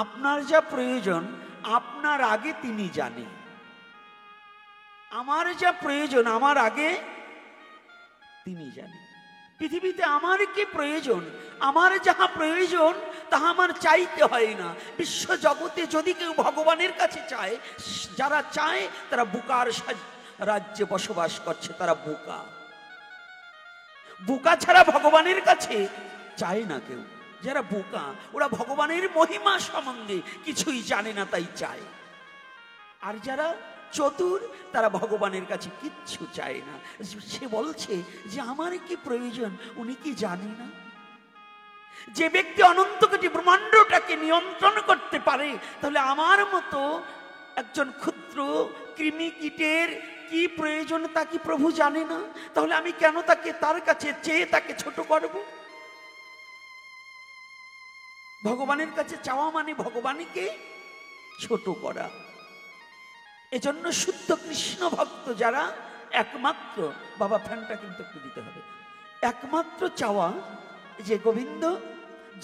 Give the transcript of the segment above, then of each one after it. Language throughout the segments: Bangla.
আপনার যা প্রয়োজন আপনার আগে তিনি জানেন, আমার যা প্রয়োজন আমার আগে তিনি জানেন। পৃথিবীতে আমার কি প্রয়োজন, আমার যাহা প্রয়োজন তাহা আমার চাইতে হয় না। বিশ্ব জগতে যদি কেউ ভগবানের কাছে চায়, যারা চায় তারা বোকার রাজ্যে বসবাস করছে, তারা বোকা। বোকা ছাড়া ভগবানের কাছে চায় না কেউ। যারা বোকা ওরা ভগবানের মহিমা সম্বন্ধে কিছুই জানে না, তাই চায়। আর যারা চতুর তারা ভগবানের কাছে কিচ্ছু চায় না। সে বলছে যে আমার কি প্রয়োজন উনি কি জানে না? যে ব্যক্তি অনন্ত কোটি ব্রহ্মাণ্ডটাকে নিয়ন্ত্রণ করতে পারে, তাহলে আমার মতো একজন ক্ষুদ্র কৃমি কীটের কি প্রয়োজন তা কি প্রভু জানে না? তাহলে আমি কেন তাকে তার কাছে চেয়ে তাকে ছোট করব? ভগবানের কাছে চাওয়া মানে ভগবানকে ছোট করা। এজন্য শুদ্ধ কৃষ্ণ ভক্ত যারা একমাত্র, বাবা ফ্যানটা কিন্তু একটু দিতে হবে, একমাত্র চাওয়া যে গোবিন্দ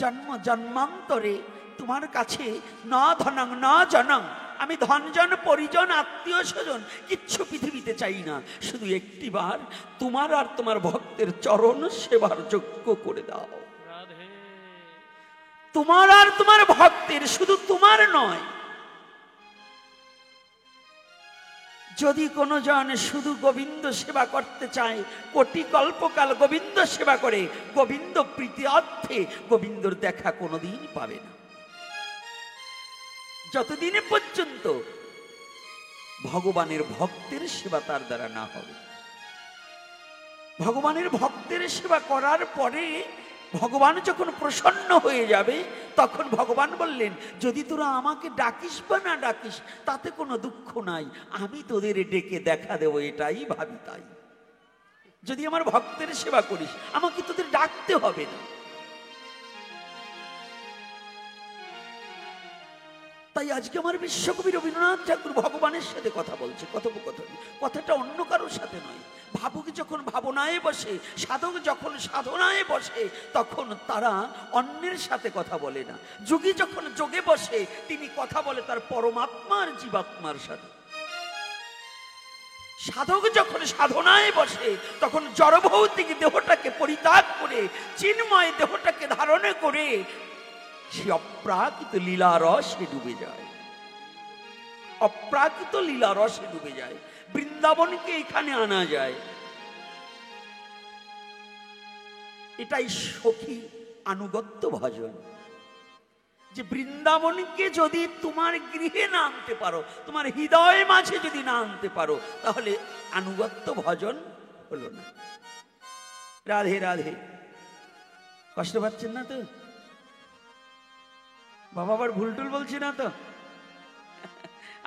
জন্ম জন্মান্তরে তোমার কাছে না ধনং না জনং, আমি ধনজন পরিজন আত্মীয় স্বজন কিচ্ছু পৃথিবীতে চাই না, শুধু একটিবার তোমার আর তোমার ভক্তের চরণ সেবার যোগ্য করে দাও। তোমার আর তোমার ভক্তের, শুধু তোমার নয়। যদি কোনো জন শুধু গোবিন্দ সেবা করতে চায়, কোটি কল্পকাল গোবিন্দ সেবা করে, গোবিন্দ প্রীতি অর্থে গোবিন্দর দেখা কোনোদিন পাবে না, যতদিন পর্যন্ত ভগবানের ভক্তের সেবা তার দ্বারা না হবে। ভগবানের ভক্তের সেবা করার পরে ভগবান যখন প্রসন্ন হয়ে যাবে, তখন ভগবান বললেন, যদি তোরা আমাকে ডাকিস বা না ডাকিস তাতে কোনো দুঃখ নাই, আমি তোদের ডেকে দেখা দেবো, এটাই ভাবি তাই। যদি আমার ভক্তের সেবা করিস আমাকে তোদের ডাকতে হবে না। তাই আজকে আমার বিশ্বকবি রবীন্দ্রনাথ ঠাকুর ভগবানের সাথে কথা বলছে, কথোপকথন, কথাটা অন্য কারোর সাথে নয়। ভাবুক যখন ভাবনায় বসে, সাধক যখন সাধনায় বসে, তখন তারা অন্যের সাথে কথা বলে না। যোগী যখন যোগে বসে তিনি কথা বলে তার পরমাত্মার জীবাত্মার সাথে। সাধক যখন সাধনায় বসে তখন জড়ভৌতিক দেহটাকে পরিত্যাগ করে চিন্ময় দেহটাকে ধারণ করে সে অপ্রাকৃত লীলা রসে ডুবে যায়, অপ্রাকৃত লীলা রসে ডুবে যায়। বৃন্দাবনকে এখানে আনা যায়, এটাই সখী আনুগত্য ভজন। যে বৃন্দাবনকে যদি তোমার গৃহে না আনতে পারো, তোমার হৃদয় মাঝে যদি না আনতে পারো, তাহলে আনুগত্য ভজন হলো না। রাধে রাধে। কষ্ট পাচ্ছেন না তো? বাবা আবার ভুলটুল বলছি না তো?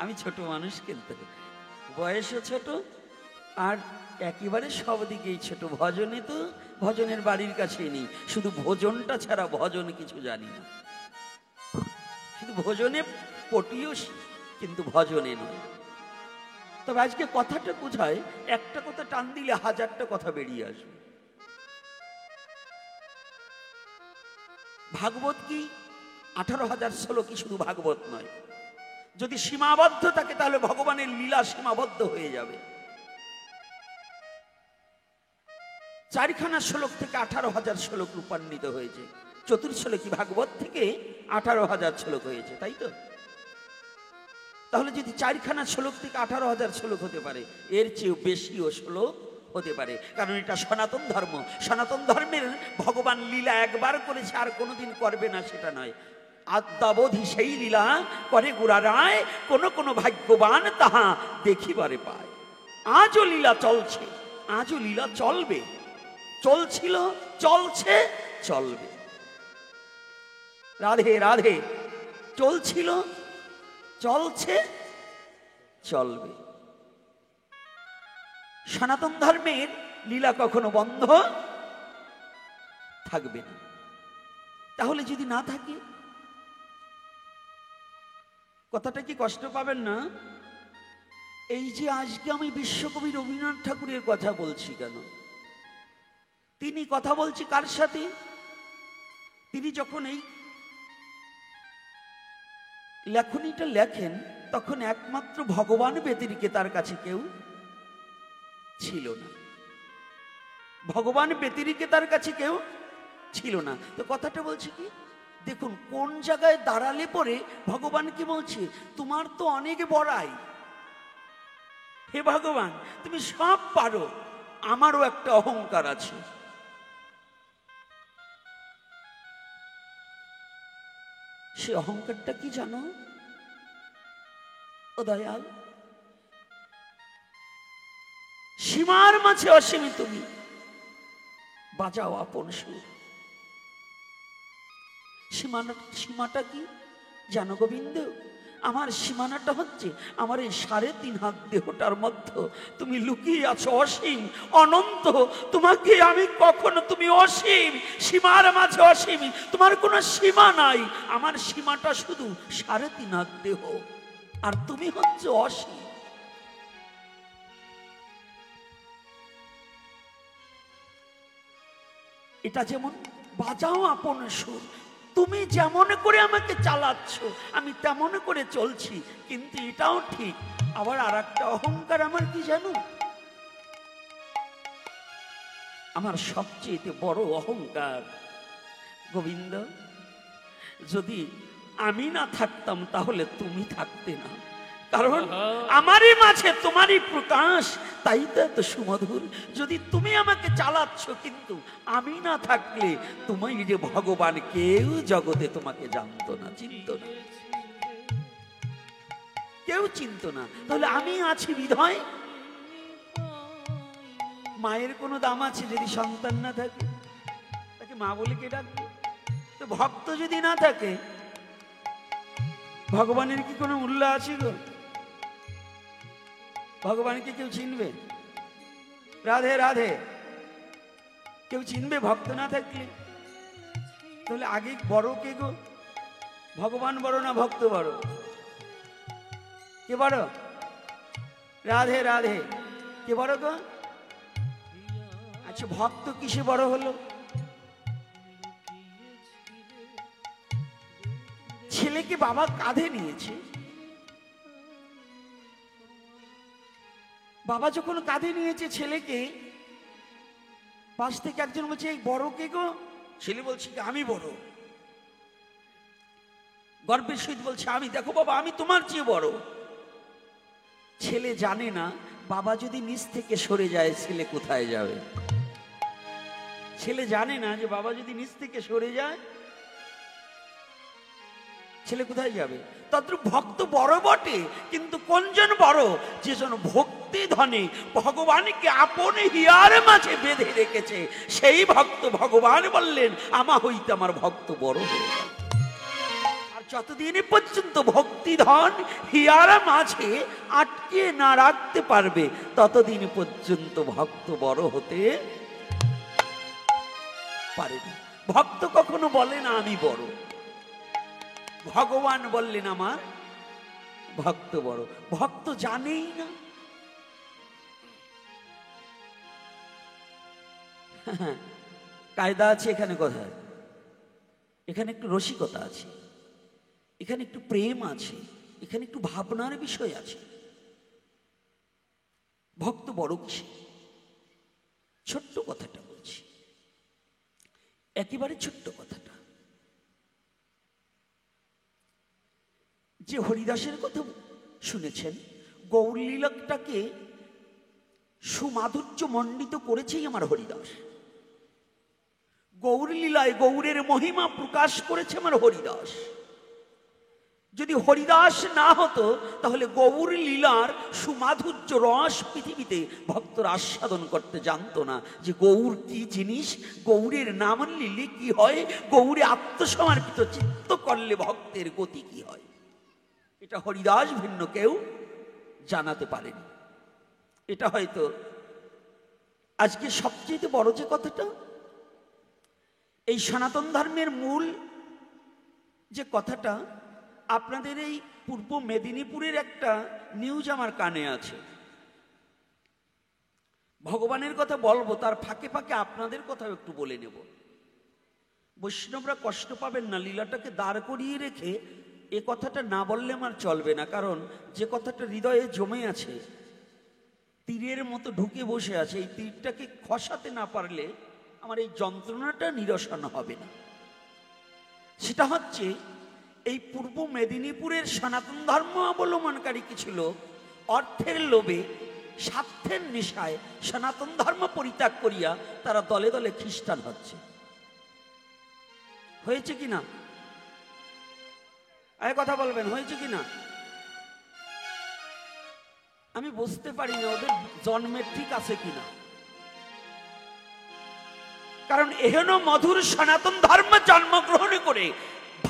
আমি ছোট মানুষ, কিন্তু বয়সও ছোট আর একেবারে সব দিকেই ছোট। ভজনে তো ভজনের বাড়ির কাছেই নেই, শুধু ভোজনটা ছাড়া ভজন কিছু জানি না। শুধু ভোজনে পটিও, কিন্তু ভজনে নয়। তবে আজকে কথাটা বোঝায়, একটা কথা টান দিলে হাজারটা কথা বেরিয়ে আসবে। ভাগবত কি 18,000 শ্লোকই শুধু ভাগবত নয়। যদি সীমাবদ্ধ থাকে তাহলে ভগবানের লীলা সীমাবদ্ধ হয়ে যাবে। 4খানা শ্লোক থেকে 18,000 শ্লোক রূপান্বিত হয়েছে। চতুর্শ্লোকী ভাগবত থেকে 18,000 শ্লোক হয়েছে, তাই তো? তাহলে যদি 4খানা শ্লোক থেকে 18,000 শ্লোক হতে পারে, এর চেয়েও বেশিও শ্লোক হতে পারে, কারণ এটা সনাতন ধর্ম। সনাতন ধর্মের ভগবান লীলা একবার করেছে আর কোনোদিন করবে না সেটা নয়। আদ্যাবধি সেই লীলা করে গুড়ারায়, কোন কোন ভাগ্যবান তাহা দেখিবারে পায়। আজও লীলা চলছে, আজও লীলা চলবে, চলছিল, চলছে, চলবে। রাধে রাধে। চলছিল, চলছে, চলবে। সনাতন ধর্মের লীলা কখনো বন্ধ থাকবে না। তাহলে যদি না থাকে, কথাটা কি কষ্ট পাবেন না? এই যে আজকে আমি বিশ্বকবি রবীন্দ্রনাথ ঠাকুরের কথা বলছি কেন? তিনি কথা বলছি কার সাথে? তিনি যখন এই লেখনীটা লেখেন তখন একমাত্র ভগবান ব্যতিরেকে তার কাছে কেউ ছিল না। ভগবান ব্যতিরেকে তার কাছে কেউ ছিল না। তো কথাটা বলছে কি, দেখুন কোন জায়গায় দাঁড়ালে পরে ভগবান কি বলছে, তোমার তো অনেক বড়াই, হে ভগবান তুমি সব পারো, আমারও একটা অহংকার আছে। সে অহংকারটা কি জানো ও দয়াল? সীমার মাঝে অসীম তুমি, বাজাও আপন সুর। সীমাটা কি জানো গোবিন্দ? আমার সীমানাটা হচ্ছে আমার এই 3.5 হাত দেহটার মধ্যে তুমি লুকিয়ে আছো অসীম অনন্ত। তোমাকে আমি কখনো, তুমি অসীম, সীমার মাঝে অসীম, তোমার কোনো সীমা নাই। আমার সীমাটা শুধু 3.5 হাত দেহ, আর তুমি হচ্ছে অসীম। এটা যেমন বাজাও আপন সুর, তুমি যেমন করে আমাকে চালাচ্ছ আমি তেমন করে চলছি, কিন্তু এটাও ঠিক। আবার আর একটা অহংকার আমার কি জানো? আমার সবচেয়ে বড় অহংকার গোবিন্দ, যদি আমি না থাকতাম তাহলে তুমি থাকতে না, কারণ আমারই মাঝে তোমারই প্রকাশ, তাই তো এত সুমধুর। যদি তুমি আমাকে চালাচ্ছ কিন্তু আমি না থাকলে তুমি যে ভগবান, কেউ জগতে তোমাকে জানতো না, চিনত না, কেউ চিনত না। তাহলে আমি আছি বিধায় মায়ের কোনো দাম আছে? যদি সন্তান না থাকে তাকে মা বলে কে ডাকবে? তো ভক্ত যদি না থাকে ভগবানের কি কোনো মূল্য আছে গো? ভগবানকে কেউ চিনবে? রাধে রাধে কেউ চিনবে ভক্ত না থাকলে? তাহলে আগে বড় কে গো? ভগবান বড় না ভক্ত বড়? কে বড়? রাধে রাধে কে বড় গো? আচ্ছা ভক্ত কিসে বড় হলো? ছেলেকে বাবা কাঁধে নিয়েছে, বাবা যখন কাঁধে নিয়েছে ছেলেকে, পাশ থেকে একজন বলছে এই বড় কে গো? ছেলে বলছে আমি বড়, গর্বের সহিত বলছে আমি, দেখো বাবা আমি তোমার চেয়ে বড়। ছেলে জানে না বাবা যদি নিচ থেকে সরে যায় ছেলে কোথায় যাবে। ছেলে জানে না যে বাবা যদি নিচ থেকে সরে যায় ছেলে কোথায় যাবে। তদ্রূপ ভক্ত বড় বটে, কিন্তু কোনজন বড়? যেজন ভক্তি ধনে ভগবানকে আপন হিয়ার মাঝে বেঁধে রেখেছে, সেই ভক্ত। ভগবান বললেন আমা হইতে আমার ভক্ত বড় হয়ে গেল। আর যতদিন পর্যন্ত ভক্তি ধন হিয়ার মাঝে আটকে না রাখতে পারবে ততদিন পর্যন্ত ভক্ত বড় হতে পারে না। ভক্ত কখনো বলে না আমি বড়, ভগবান বললেন আমার ভক্ত বড়। ভক্ত জানেই না। কায়দা আছে এখানে কোথায়? এখানে একটু রসিকতা আছে, এখানে একটু প্রেম আছে, এখানে একটু ভাবনার বিষয় আছে। ভক্ত বড় কিসে? ছোট্ট কথাটা বলছি, একেবারে ছোট্ট কথাটা। যে হরিদাসের কথা শুনেছেন, গৌরলীলাটাকে সুমাধুর্য মণ্ডিত করেছেই আমার হরিদাস। গৌরলীলায় গৌরের মহিমা প্রকাশ করেছে আমার হরিদাস। যদি হরিদাস না হতো তাহলে গৌর লীলার সুমাধুর্য রস পৃথিবীতে ভক্তরা আস্বাদন করতে জানতো না, যে গৌর কি জিনিস, গৌরের নাম নিলে কি হয়, গৌরে আত্মসমর্পিত চিত্ত করলে ভক্তের গতি কি হয়। এটা হরিদাস ভিন্ন কেউ জানাতে পারেনি। এটা হয়তো আজকে সবচেয়ে বড় যে কথাটা, এই সনাতন ধর্মের মূল যে কথাটা, আপনাদের এই পূর্ব মেদিনীপুরের একটা নিউজ আমার কানে আছে। ভগবানের কথা বলবো, তার ফাঁকে ফাঁকে আপনাদের কথাও একটু বলে নেব। বৈষ্ণবরা কষ্ট পাবেন না, লীলাটাকে দাঁড় করিয়ে রেখে এ কথাটা না বললে আমার চলবে না, কারণ যে কথাটা হৃদয়ে জমে আছে, তীরের মতো ঢুকে বসে আছে, এই তীরটাকে খসাতে না পারলে আমার এই যন্ত্রণাটা নিরসন হবে না। সেটা হচ্ছে, এই পূর্ব মেদিনীপুরের সনাতন ধর্ম অবলম্বনকারী কিছু লোক অর্থের লোভে, স্বার্থের নেশায় সনাতন ধর্ম পরিত্যাগ করিয়া তারা দলে দলে খ্রিস্টান হচ্ছে। হয়েছে কিনা? কথা বলবেন, হয়েছে কিনা? আমি বুঝতে পারি না ওদের জন্মের ঠিক আছে কিনা। কারণ এহেন মধুর সনাতন ধর্ম জন্মগ্রহণ করে,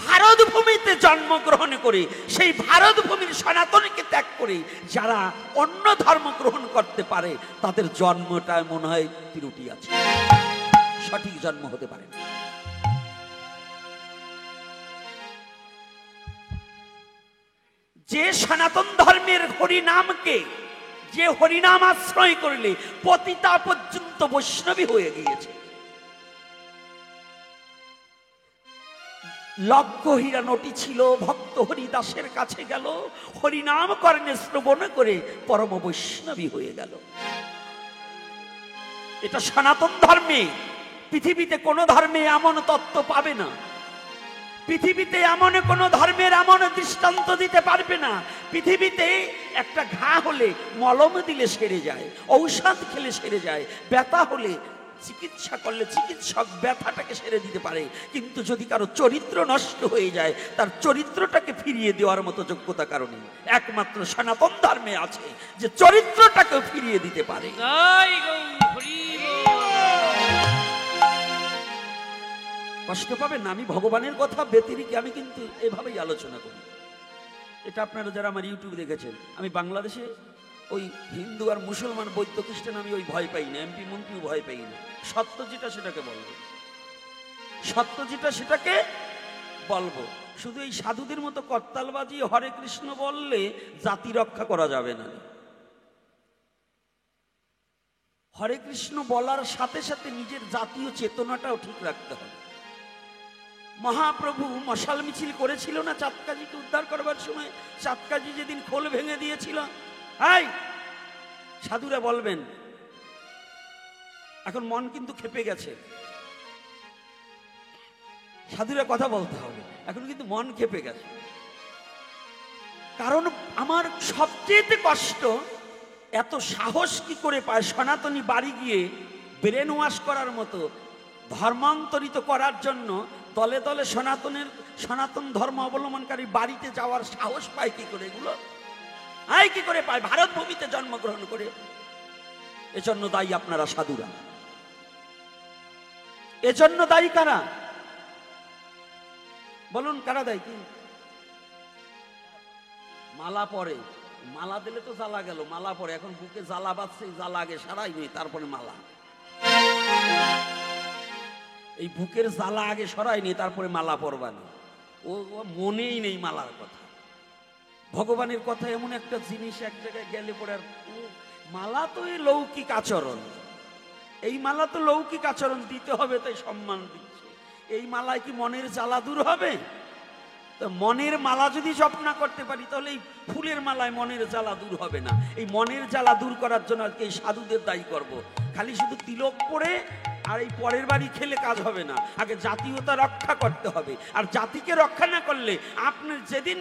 ভারত ভূমিতে জন্মগ্রহণ করে, সেই ভারত ভূমির সনাতনকে ত্যাগ করে যারা অন্য ধর্ম গ্রহণ করতে পারে, তাদের জন্মটা মনে হয় ত্রুটি আছে, সঠিক জন্ম হতে পারে না। যে সনাতন ধর্মের হরিনামকে, যে হরিনাম আশ্রয় করলে পতিতা পর্যন্ত বৈষ্ণবী হয়ে গিয়েছে, লক্ষ হীরা নটি ছিল, ভক্ত হরিদাসের কাছে গেল, হরিনাম কর্ণে শ্রবণ করে পরম বৈষ্ণবী হয়ে গেল। এটা সনাতন ধর্মে, পৃথিবীতে কোন ধর্মে এমন তত্ত্ব পাবে না। পৃথিবীতে এমন কোন ধর্মের এমন দৃষ্টান্ত দিতে পারবে না। পৃথিবীতে একটা ঘা হলে মলম দিলে সেরে যায়, ঔষধ খেলে সেরে যায়, ব্যথা হলে চিকিৎসা করলে চিকিৎসক ব্যথাটাকে সেরে দিতে পারে। কিন্তু যদি কারো চরিত্র নষ্ট হয়ে যায়, তার চরিত্রটাকে ফিরিয়ে দেওয়ার মতো যোগ্যতা কারণে একমাত্র সনাতন ধর্মে আছে, যে চরিত্রটাকে ফিরিয়ে দিতে পারে। কষ্ট পাবেন না, আমি ভগবানের কথা ব্যতিরিক্ত আমি কিন্তু এভাবেই আলোচনা করি। এটা আপনারা যারা আমার ইউটিউব দেখেছেন, আমি বাংলাদেশে ওই হিন্দু আর মুসলমান, বৌদ্ধ খ্রিস্টান আমি ওই ভয় পাই না, এমপি মন্ত্রীও ভয় পাই না। সত্য যেটা সেটাকে বলবো, সত্য যেটা সেটাকে বলবো। শুধু এই সাধুদের মতো করতালবাজি হরে কৃষ্ণ বললে জাতি রক্ষা করা যাবে না। হরে কৃষ্ণ বলার সাথে সাথে নিজের জাতীয় চেতনাটাও ঠিক রাখতে হবে। মহাপ্রভু মশাল মিছিল করেছিল না চাঁদকাজিকে উদ্ধার করবার সময়? চাঁদকাজি যেদিন খোল ভেঙে দিয়েছিল, হাই সাধুরা বলবেন, এখন মন কিন্তু খেপে গেছে, সাধুরা কথা বলতে হবে, এখন কিন্তু মন খেপে গেছে। কারণ আমার সবচেয়ে কষ্ট, এত সাহস কি করে পায় সনাতনী বাড়ি গিয়ে ব্রেন ওয়াশ করার মতো, ধর্মান্তরিত করার জন্য দলে দলে সনাতন ধর্ম অবলম্বনকারী বাড়িতে যাওয়ার সাহস পায় কি করে? এগুলো কি করে পায়? ভারত ভূমিতে জন্মগ্রহণ করে। এজন্য দায়ী আপনারা সাধুরা। এজন্য দায়ী কারা? বলুন কারা দায়ী? কি মালা পরে, মালা দিলে তো জ্বালা গেল, মালা পরে এখন বুকে জ্বালা বাঁধছে, জ্বালা আগে সারাই নেই, তারপরে মালা। এই বুকের জ্বালা আগে সরাইনি, তারপরে মালা পরবানি। ও মনেই নেই মালার কথা। ভগবানের কথা এমন একটা জিনিস, এক জায়গায় গেলে পরে আর মালা তো এই লৌকিক আচরণ, এই মালা তো লৌকিক আচরণ, দিতে হবে তাই সম্মান দিচ্ছে। এই মালায় কি মনের জ্বালা দূর হবে? তো মনের মালা যদি জপ না করতে পারি, তাহলে এই ফুলের মালায় মনের জ্বালা দূর হবে না। এই মনের জ্বালা দূর করার জন্য আজকে এই সাধুদের দায়ী করব। খালি শুধু তিলক পরে আর এই পরের বাড়ি খেলে কাজ হবে না, আগে জাতীয়তা রক্ষা করতে হবে। আর জাতিকে রক্ষা না করলে আপনার যেদিন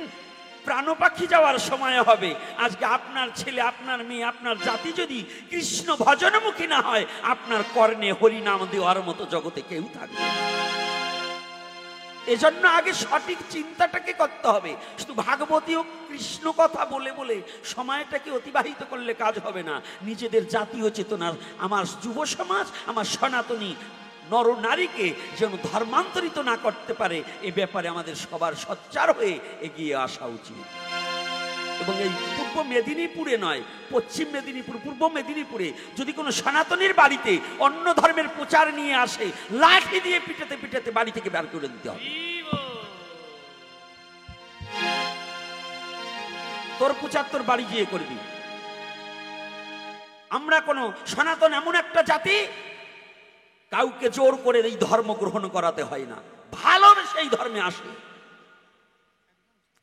প্রাণপাখি যাওয়ার সময় হবে, আজকে আপনার ছেলে, আপনার মেয়ে, আপনার জাতি যদি কৃষ্ণ ভজনমুখী না হয়, আপনার কর্ণে হরিনাম দেওয়ার মতো জগতে কেউ থাকবে। এজন্য আগে সঠিক চিন্তাটাকে করতে হবে। শুধু ভাগবতী ও কৃষ্ণ কথা বলে বলে সময়টাকে অতিবাহিত করলে কাজ হবে না। নিজেদের জাতীয় চেতনা, আমার যুব সমাজ, আমার সনাতনী নর নারীকে যেন ধর্মান্তরিত না করতে পারে, এ ব্যাপারে আমাদের সবার সোচ্চার হয়ে এগিয়ে আসা উচিত। এবং এই পূর্ব মেদিনীপুরে নয়, পশ্চিম মেদিনীপুর, পূর্ব মেদিনীপুরে যদি কোনো সনাতনীর বাড়িতে অন্য ধর্মের প্রচার নিয়ে আসে, লাঠি দিয়ে পিটাতে পিটাতে বাড়ি থেকে বের করে দিতে হবে। তোর প্রচার তোর বাড়ি গিয়ে করবি। আমরা কোন সনাতন এমন একটা জাতি, কাউকে জোর করে এই ধর্ম গ্রহণ করাতে হয় না, ভালোর সেই ধর্মে আসে।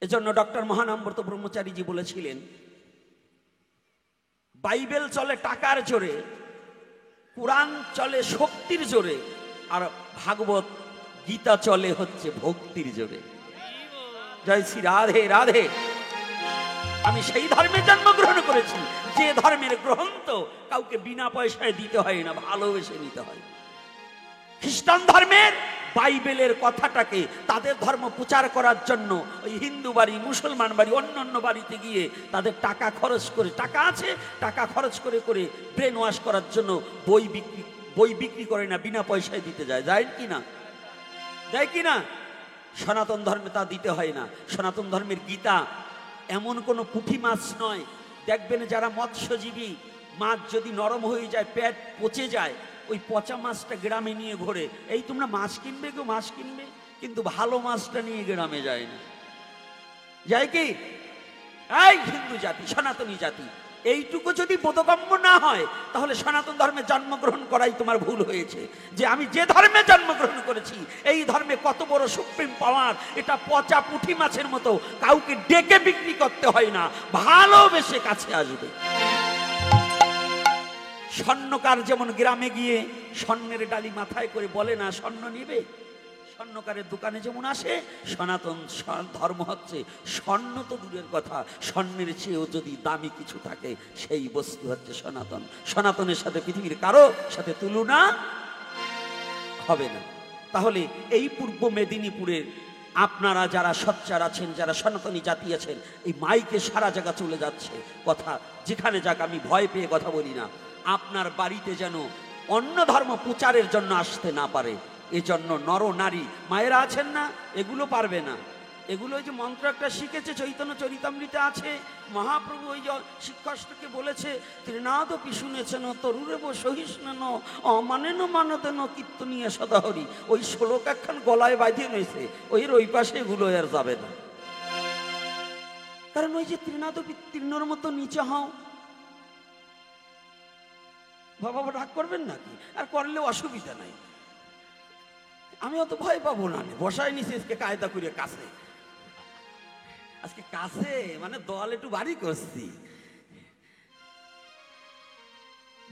এজন্য ডক্টর মহানামব্রত ব্রহ্মচারীজি বলেছিলেন, বাইবেল চলে টাকার জোরে, কোরআন চলে শক্তির জোরে, আর ভাগবত গীতা চলে হচ্ছে ভক্তির জোরে। জয় শ্রী রাধে রাধে। আমি সেই ধর্মে জন্মগ্রহণ করেছি যে ধর্মের গ্রহণ তো কাউকে বিনা পয়সায় দিতে হয় না, ভালোবেসে নিতে হয়। খ্রিস্টান ধর্মের বাইবেলের কথাটাকে তাদের ধর্ম প্রচার করার জন্য ওই হিন্দু বাড়ি, মুসলমান বাড়ি, অন্য বাড়িতে গিয়ে তাদের টাকা খরচ করে, টাকা আছে, টাকা খরচ করে করে ব্রেন ওয়াশ করার জন্য বই বিক্রি করে না, বিনা পয়সায় দিতে যায়। যায় কি না? যায় কি না? সনাতন ধর্মে তা দিতে হয় না। সনাতন ধর্মের গীতা এমন কোনো পুঁটি মাছ নয়। দেখবেন যারা মৎস্যজীবী, মাছ যদি নরম হয়ে যায়, পেট পচে যায়, ওই পচা মাছটা গ্রামে নিয়ে ঘোরে। এই তোমরা মাছ কিনবে, কেউ মাছ কিনবে, কিন্তু ভালো মাছটা নিয়ে গ্রামে যায় না। যায় কি? এই হিন্দু জাতি, সনাতনী জাতি, এইটুকু যদি বোধগম্য না হয়, তাহলে সনাতন ধর্মে জন্মগ্রহণ করাই তোমার ভুল হয়েছে। যে আমি যে ধর্মে জন্মগ্রহণ করেছি, এই ধর্মে কত বড় সুপ্রিম পাওয়ার, এটা পচা পুঁটি মাছের মতো, কাউকে ডেকে বিক্রি করতে হয় না, ভালোবেসে কাছে আসবে। স্বর্ণকার যেমন গ্রামে গিয়ে স্বর্ণের ডালি মাথায় করে বলে না স্বর্ণ নিবে, স্বর্ণকারের দোকানে যেমন আসে, সনাতন ধর্ম হচ্ছে স্বর্ণ তো দূরের কথা, স্বর্ণের চেয়েও যদি দামি কিছু থাকে সেই বস্তু হচ্ছে সনাতন। সনাতনের সাথে পৃথিবীর কারো সাথে তুলনা হবে না। তাহলে এই পূর্ব মেদিনীপুরের আপনারা যারা সোচ্চার আছেন, যারা সনাতনী জাতি আছেন, এই মাইকে সারা জায়গা চলে যাচ্ছে কথা, যেখানে যাক আমি ভয় পেয়ে কথা বলি না। আপনার বাড়িতে যেন অন্য ধর্ম প্রচারের জন্য আসতে না পারে, এজন্য নর নারী মায়েরা আছেন না, এগুলো পারবে না। এগুলো ওই যে মন্ত্র একটা শিখেছে, চৈতন্য চরিতামৃতে আছে, মহাপ্রভু ওই যে শিক্ষাষ্টকে বলেছে, ত্রিনাদপি শুনেছেন তরুরেব সহিষ্ণুন অমানেন মানদেন কীর্তনীয় সদাহরি। ওই শ্লোক একখান গলায় বাঁধিয়ে নিয়েছে, ওই পাশে এগুলো আর যাবে না। কারণ ওই যে ত্রিনাদপি, তৃণর মতো নিচে হও। বাবা রাগ করবেন নাকি? আর করলেও অসুবিধা নাই, আমি অত ভয় পাবো না। বসায় নিছি আজকে কায়দা করে কাছে, আজকে কাছে মানে দল একটু বাড়ি করছি।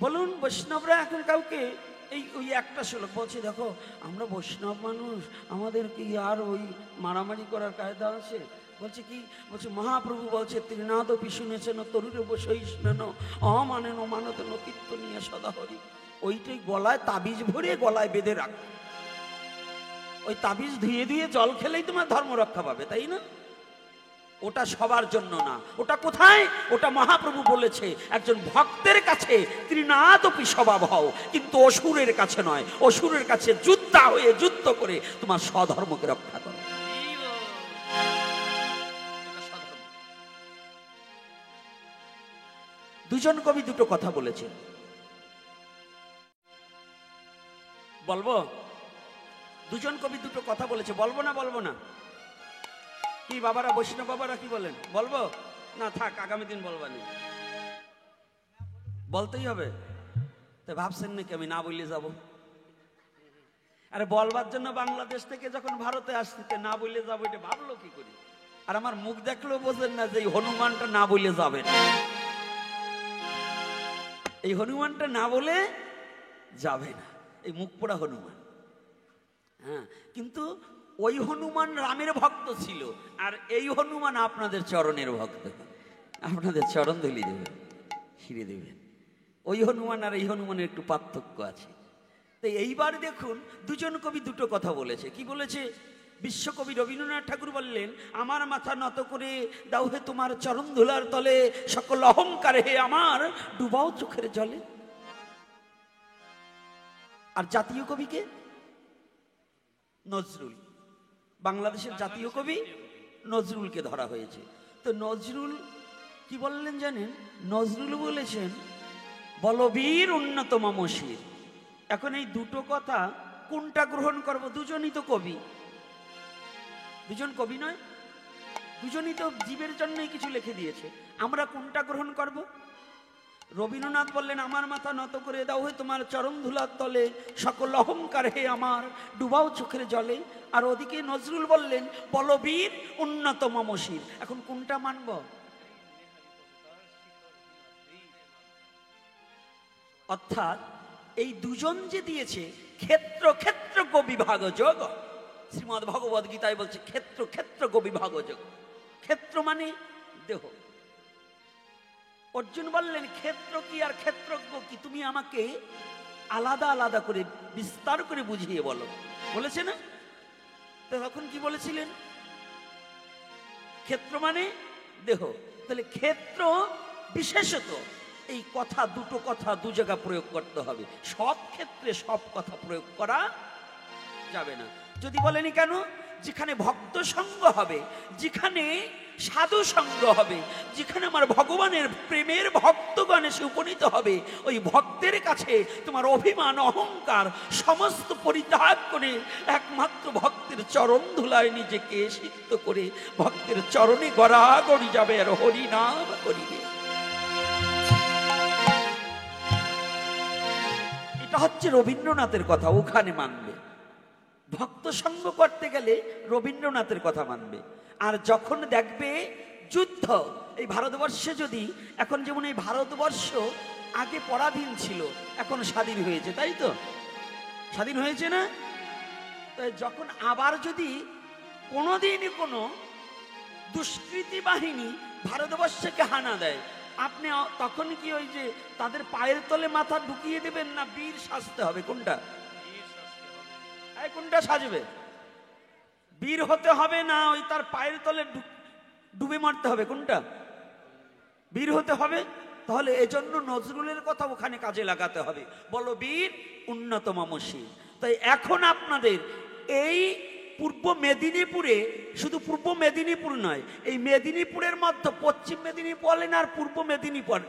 বলুন বৈষ্ণবরা এখন কাউকে ওই একটা শ্লোক বলছে, দেখো আমরা বৈষ্ণব মানুষ, আমাদের কি আর ওই মারামারি করার কায়দা আছে? বলছে কি? বলছে মহাপ্রভু বলছে ত্রিনাদপি শুনেছেন তরুরেব সহিষ্ণুন অমানেন মানদেন কীর্তনীয় সদাহরি। ওইটাই গলায় তাবিজ ভরে গলায় বেঁধে রাখ। ওই তাবিজ ধুয়ে ধুয়ে জল খেলেই তোমার ধর্ম রক্ষা পাবে, তাই না? ওটা সবার জন্য না। ওটা কোথায়? ওটা মহাপ্রভু বলেছে একজন ভক্তের কাছে ত্রিনাদপি স্বভাব হও, কিন্তু অসুরের কাছে নয়। অসুরের কাছে যুদ্ধা হয়ে যুদ্ধ করে তোমার স্বধর্মকে রক্ষা করো। দুজন কবি দুটো কথা বলেছেন, বলবো? দুজন কবি দুটো কথা বলেছে, বলবো না? বলবো না? কি বাবারা, বৈষ্ণব বাবারা কি বলেন? বলবো না? থাক, আগামী দিন বলবানি। বলতেই হবে। তো ভাবছেন নাকি আমি না বললে যাব? আরে বলবার জন্য বাংলাদেশ থেকে যখন ভারতে আসতে না বললে যাবো, এটা ভাবলো কি করি? আর আমার মুখ দেখলেও বোঝেন না যে এই হনুমানটা না বললে যাবে না। এই হনুমানটা না বলে যাবে না, এই মুখ পোড়া হনুমান। হ্যাঁ, কিন্তু ওই হনুমান রামের ভক্ত ছিল, আর এই হনুমান আপনাদের চরণের ভক্ত। আপনাদের চরণ ধুলি দেবেন, ছিঁড়ে দেবেন। ওই হনুমান আর এই হনুমানের একটু পার্থক্য আছে। তো এইবার দেখুন, দুজন কবি দুটো কথা বলেছে। কি বলেছে? বিশ্বকবি রবীন্দ্রনাথ ঠাকুর বললেন, আমার মাথা নত করে দাও হে তোমার চরণ ধুলার তলে, সকল অহংকার হে আমার ডুবাও চোখের জলে। আর জাতীয় কবিকে? নজরুল। বাংলাদেশের জাতীয় কবি নজরুলকে ধরা হয়েছে। তো নজরুল কি বললেন জানেন? নজরুল বলেছেন, বলবীর উন্নত মমশির। এখন এই দুটো কথা কোনটা গ্রহণ করব? দুজনই তো কবি। দুজন কবি নয়? দুজনই তো জীবের জন্যই কিছু লিখে দিয়েছে। আমরা কোনটা গ্রহণ করব? রবীন্দ্রনাথ বললেন, আমার মাথা নত করে দাও হে তোমার চরণ ধুলার তলে, সকল অহংকার হে আমার ডুবাও চোখের জলে। আর ওদিকে নজরুল বললেন, বলবীর উন্নত মমশির। এখন কোনটা মানব? অর্থাৎ এই দুজন যে দিয়েছে ক্ষেত্র ক্ষেত্র গো বিভাগ যোগ, শ্রীমদ্ ভগবদ গীতায় বলছে ক্ষেত্র ক্ষেত্র গো বিভাগ যোগ। ক্ষেত্র মানে দেহ। অর্জুন বললেন, ক্ষেত্র কি আর ক্ষেত্রজ্ঞ কি, তুমি আমাকে আলাদা আলাদা করে বিস্তার করে বুঝিয়ে বলো। বলেছে না? তো তখন কি বলেছিলেন? ক্ষেত্র মানে দেহ। তাহলে ক্ষেত্র বিশেষত এই কথা, দুটো কথা দু জায়গা প্রয়োগ করতে হবে। সব ক্ষেত্রে সব কথা প্রয়োগ করা যাবে না। যদি বলেনি কেন? যেখানে ভক্ত সঙ্গ হবে, যেখানে সাধু সঙ্গ হবে, যেখানে আমার ভগবানের প্রেমের ভক্তগণ এসে উপনীত হবে, ওই ভক্তের কাছে তোমার অভিমান অহংকার সমস্ত পরিত্যাগ করে একমাত্র ভক্তের চরণ ধুলায় নিজেকে সিক্ত করে ভক্তের চরণে গড়াগড়ি যাবে আর হরি নাম করিবে। এটা হচ্ছে রবীন্দ্রনাথের কথা, ওখানে মানবে। ভক্ত সঙ্গ করতে গেলে রবীন্দ্রনাথের কথা মানবে। আর যখন দেখবে যুদ্ধ, এই ভারতবর্ষে যদি এখন, যেমন এই ভারতবর্ষ আগে পরাধীন ছিল, এখন স্বাধীন হয়েছে, তাই তো? স্বাধীন হয়েছে না? তাই যখন আবার যদি কোনোদিনই কোনো দুষ্কৃতী বাহিনী ভারতবর্ষকে হানা দেয়, আপনি তখন কি ওই যে তাদের পায়ের তলে মাথা ঢুকিয়ে দেবেন, না বীর সাজতে হবে? কোনটা? কোনটা সাজবে? বীর হতে হবে না ওই তার পায়ের তলে ডুবে মারতে হবে? কোনটা? বীর হতে হবে। তাহলে এজন্য নজরুলের কথা ওখানে কাজে লাগাতে হবে, বলো বীর উন্নত মমশির। তাই এখন আপনাদের এই পূর্ব মেদিনীপুরে, শুধু পূর্ব মেদিনীপুর নয়, এই মেদিনীপুরের মধ্যে পশ্চিম মেদিনীপুর বলেন আর পূর্ব মেদিনীপুর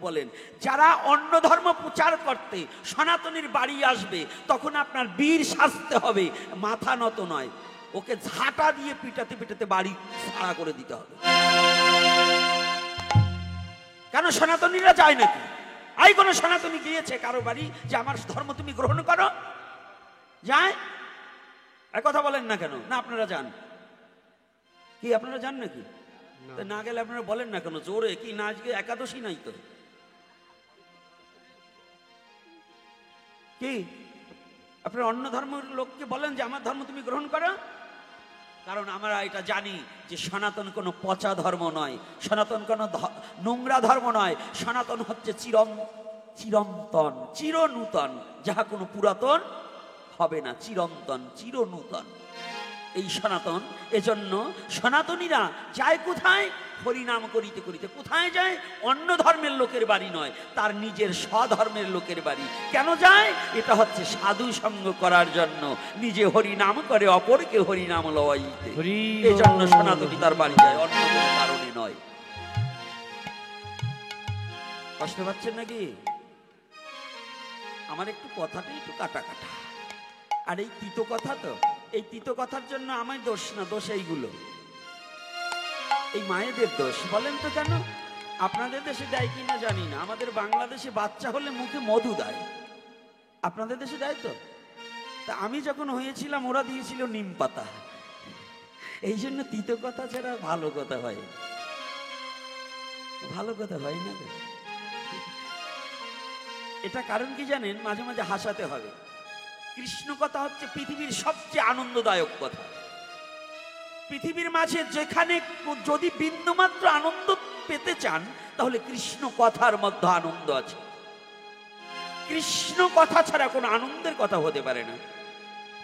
বলেন, যারা অন্য ধর্ম প্রচার করতে সনাতনীর বাড়ি আসবে, তখন আপনার বীর সাজতে হবে, মাথা নত নয়। ওকে ঝাঁটা দিয়ে পিটাতে পিটাতে বাড়ি ছাড়া করে দিতে হবে। কেন সনাতনীরা যায় নাকি? আই কোন সনাতনী গিয়েছে কারো বাড়ি যে আমার ধর্ম তুমি গ্রহণ করো? যায়? কথা বলেন না কেন? না আপনারা যান কি? আপনারা যান নাকি? না গেলে আপনারা বলেন না কেন জোরে? কি না আজকে একাদশী নাই তো? কি আপনারা অন্য ধর্মের লোককে বলেন যে আমার ধর্ম তুমি গ্রহণ করো? কারণ আমরা এটা জানি যে সনাতন কোনো পচা ধর্ম নয়, সনাতন কোনো নোংরা ধর্ম নয়। সনাতন হচ্ছে চিরন্তন, চিরনূতন, যাহা কোনো পুরাতন হবে না, চিরন্তন চিরনূতন এই সনাতন। এজন্য সনাতনীরা যায় কোথায়? হরিনাম করিতে করিতে। কোথায় যায়? অন্য ধর্মের লোকের বাড়ি নয়, তার নিজের স্বধর্মের লোকের বাড়ি। কেন যায়? এটা হচ্ছে সাধু সঙ্গ করার জন্য। নিজে হরিনাম করে অপরকে হরিনাম লওয়াইতে, এজন্য সনাতনী তার বাড়ি যায়, অন্য কোনো কারণে নয়। কষ্ট পাচ্ছেন নাকি? আমার একটু কথাটা একটু কাটা কাটা, আর এই তিতো কথা তো, এই তিতো কথার জন্য আমার দোষ না, দোষ এইগুলো, এই মায়েদের দোষ। বলেন তো কেন? আপনাদের দেশে দেয় কিনা জানি না, আমাদের বাংলাদেশে বাচ্চা হলে মুখে মধু দেয়, আপনাদের দেশে দেয় তো? তা আমি যখন হয়েছিলাম ওরা দিয়েছিল নিম পাতা। এই জন্য তিতো কথা ছাড়া ভালো কথা হয়, ভালো কথা হয় না। এটা কারণ কি জানেন? মাঝে মাঝে হাসাতে হবে। কৃষ্ণ কথা হচ্ছে পৃথিবীর সবচেয়ে আনন্দদায়ক কথা। পৃথিবীর মাঝে যেখানে যদি বিন্দুমাত্র আনন্দ পেতে চান, তাহলে কৃষ্ণ কথার মধ্যে আনন্দ আছে। কৃষ্ণ কথা ছাড়া কোনো আনন্দের কথা হতে পারে না।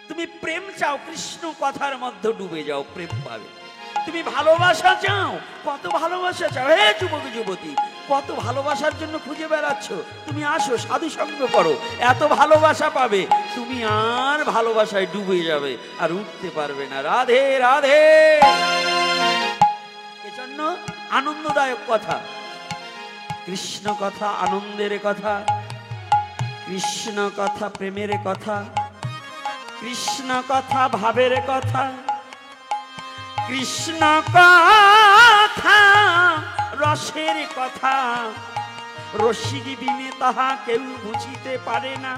তুমি প্রেম চাও, কৃষ্ণ কথার মধ্যে ডুবে যাও, প্রেম পাবে। তুমি ভালোবাসা চাও, কত ভালোবাসা চাও হে যুবক যুবতী, কত ভালোবাসার জন্য খুঁজে বেড়াচ্ছ। তুমি আসো, সাধু সঙ্গ করো, এত ভালোবাসা পাবে, তুমি আর ভালোবাসায় ডুবে যাবে, আর উঠতে পারবে না। রাধে রাধে। এজন্য আনন্দদায়ক কথা, কৃষ্ণ কথা আনন্দের কথা, কৃষ্ণ কথা প্রেমের কথা, কৃষ্ণ কথা ভাবের কথা, কৃষ্ণ কথা রসের কথা, রসিক বিনে তাহা কেউ বুঝিতে পারে না।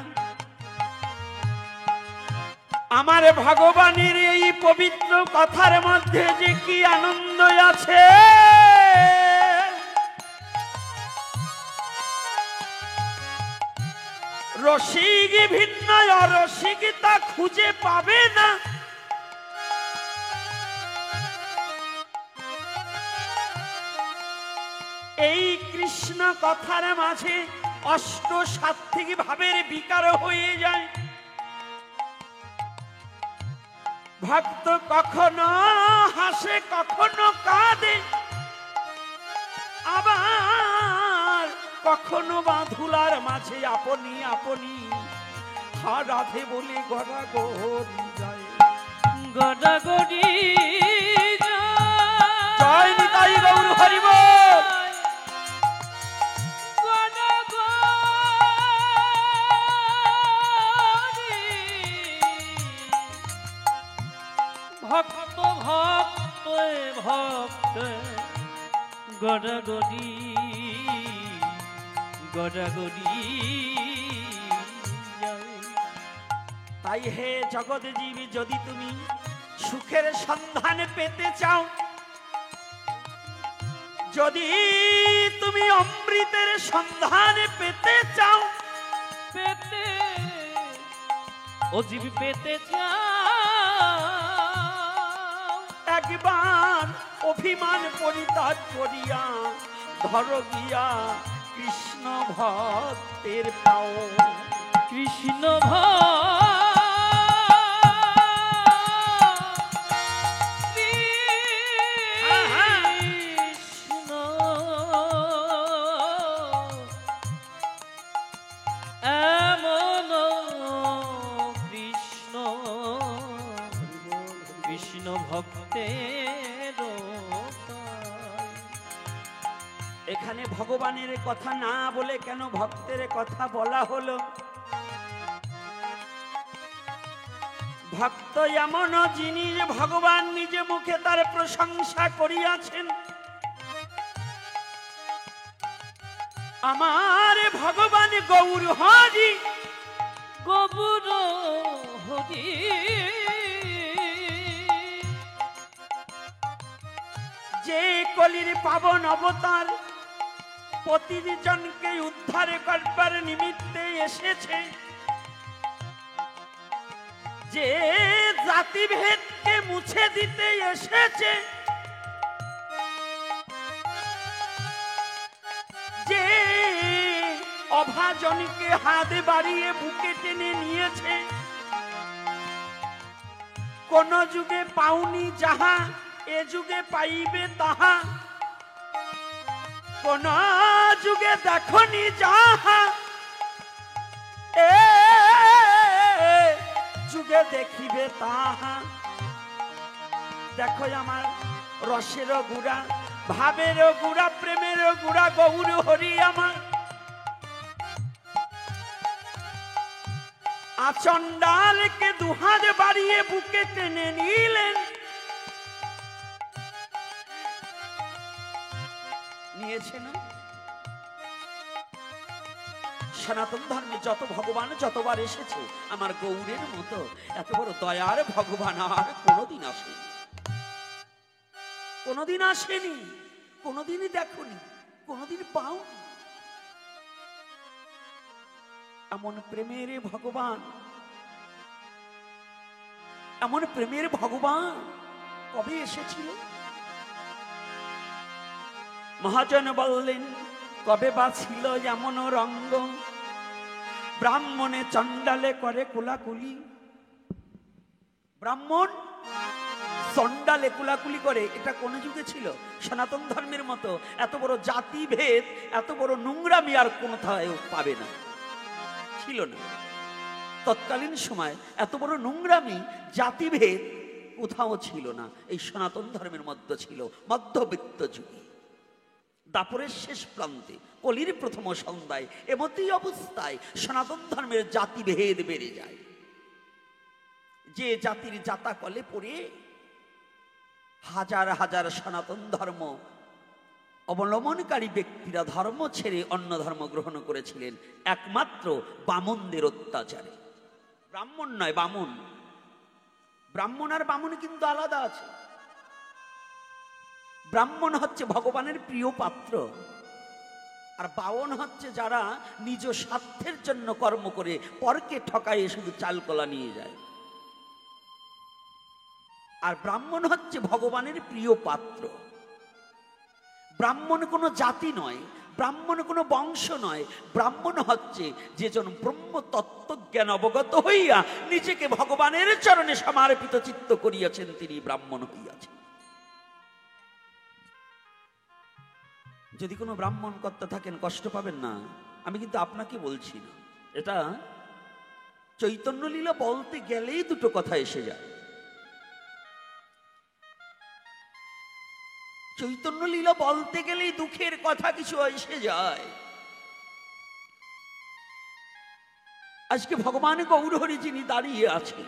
আমার ভগবানের এই পবিত্র কথার মধ্যে যে কি আনন্দ আছে, রসিক ভিন্ন অরসিক তা খুঁজে পাবে না। এই কৃষ্ণ কথার মাঝে অষ্ট সাত্ত্বিক ভাবের বিকার হয়ে যায়। ভক্ত কখনো হাসে কখনো কাঁদে, আবার কখনো বাঁধুলার মাঝে আপনি আপনি রাধে বলে গড়াগড়ি যায়। গড়াগড়ি জয় নিতাই গৌর হরি বল। ভক্ত ভক্ত ভক্ত গড়াগড়ি গড়াগড়ি। তাই হে জগৎ জীবী, যদি তুমি সুখের সন্ধান পেতে চাও, যদি তুমি অমৃতের সন্ধান পেতে চাও, পেতে ও জীব পেতে চাও, একবার অভিমান পরিত্যাগ করিয়া ধর গিয়া কৃষ্ণ ভক্তের পাও। কৃষ্ণ ভক্তের। এখানে ভগবানের কথা না বলে কেন ভক্তের কথা বলা হলো? ভক্ত এমন যিনি ভগবান নিজে মুখে তার প্রশংসা করিয়াছেন। আমার ভগবান গৌর হরি, গৌর হরি যে কলির পাবন অবতার প্রতিজনকে উদ্ধার করবার নিমিত্তে এসেছে, যে জাতিভেদকে মুছে দিতে এসেছে, যে অভাজনকে হাত বাড়িয়ে বুকে টেনে নিয়েছে, কোন যুগে পাওনি যাহা এ যুগে পাইবে তাহা, কোন যুগে দেখনি যাহা এ যুগে দেখিবে তাহা। দেখো আমার রসের গুড়া, ভাবের গুড়া, প্রেমের গুড়া গৌর হরি আমার। আচণ্ডালকে দুহাত বাড়িয়ে বুকে টেনে নিলেন, নিয়েছে না? সনাতন ধর্মে যত ভগবান যতবার এসেছে, আমার গৌরের মতো এত বড় দয়ার ভগবান আর কোনোদিন আসেনি, কোনোদিন আসেনি, কোনোদিনই দেখনি, কোনোদিন পাও। এমন প্রেমের ভগবান, এমন প্রেমের ভগবান কবে এসেছিল? মহাজন বললেন, কবে বা ছিল এমন রঙ্গ, ব্রাহ্মণে চণ্ডালে করে কুলাকুলি। ব্রাহ্মণ চণ্ডালে কুলাকুলি করে, এটা কোন যুগে ছিল? সনাতন ধর্মের মতো এত বড় জাতিভেদ, এত বড় নোংরামি আর কোথাও পাবে না, ছিল না। তৎকালীন সময় এত বড় নোংরামি, জাতিভেদ কোথাও ছিল না। এই সনাতন ধর্মের মধ্যে ছিল মধ্যবিত্ত যুগে, দাপরের শেষ প্রান্তে, কলির প্রথম সন্ধ্যায়, এমতই অবস্থায় সনাতন ধর্মের জাতিভেদ বেড়ে যায়। যে জাতির জাতা কলে পড়ে হাজার হাজার সনাতন ধর্ম অবলম্বনকারী ব্যক্তিরা ধর্ম ছেড়ে অন্য ধর্ম গ্রহণ করেছিলেন একমাত্র বামনদের অত্যাচারে। ব্রাহ্মণ নয়, বামন। ব্রাহ্মণ আর বামন কিন্তু আলাদা আছে। ব্রাহ্মণ হচ্ছে ভগবানের প্রিয় পাত্র, আর বামন হচ্ছে যারা নিজ স্বার্থের জন্য কর্ম করে পরকে ঠকাইয়ে শুধু চালকলা নিয়ে যায়। আর ব্রাহ্মণ হচ্ছে ভগবানের প্রিয় পাত্র। ব্রাহ্মণ কোনো জাতি নয়, ব্রাহ্মণ কোনো বংশ নয়। ব্রাহ্মণ হচ্ছে যেজন ব্রহ্ম তত্ত্বজ্ঞান অবগত হইয়া নিজেকে ভগবানের চরণে সমর্পিত চিত্ত করিয়াছেন, তিনি ব্রাহ্মণ হইয়াছেন। যদি কোনো ব্রাহ্মণ কর্তা থাকেন, কষ্ট পাবেন না, আমি কিন্তু আপনাকে বলছি না। এটা চৈতন্য লীলা বলতে গেলেই দুটো কথা এসে যায়। চৈতন্য লীলা বলতে গেলেই দুঃখের কথা কিছু এসে যায়। আজকে ভগবান গৌরহরি যিনি দাঁড়িয়ে আছেন,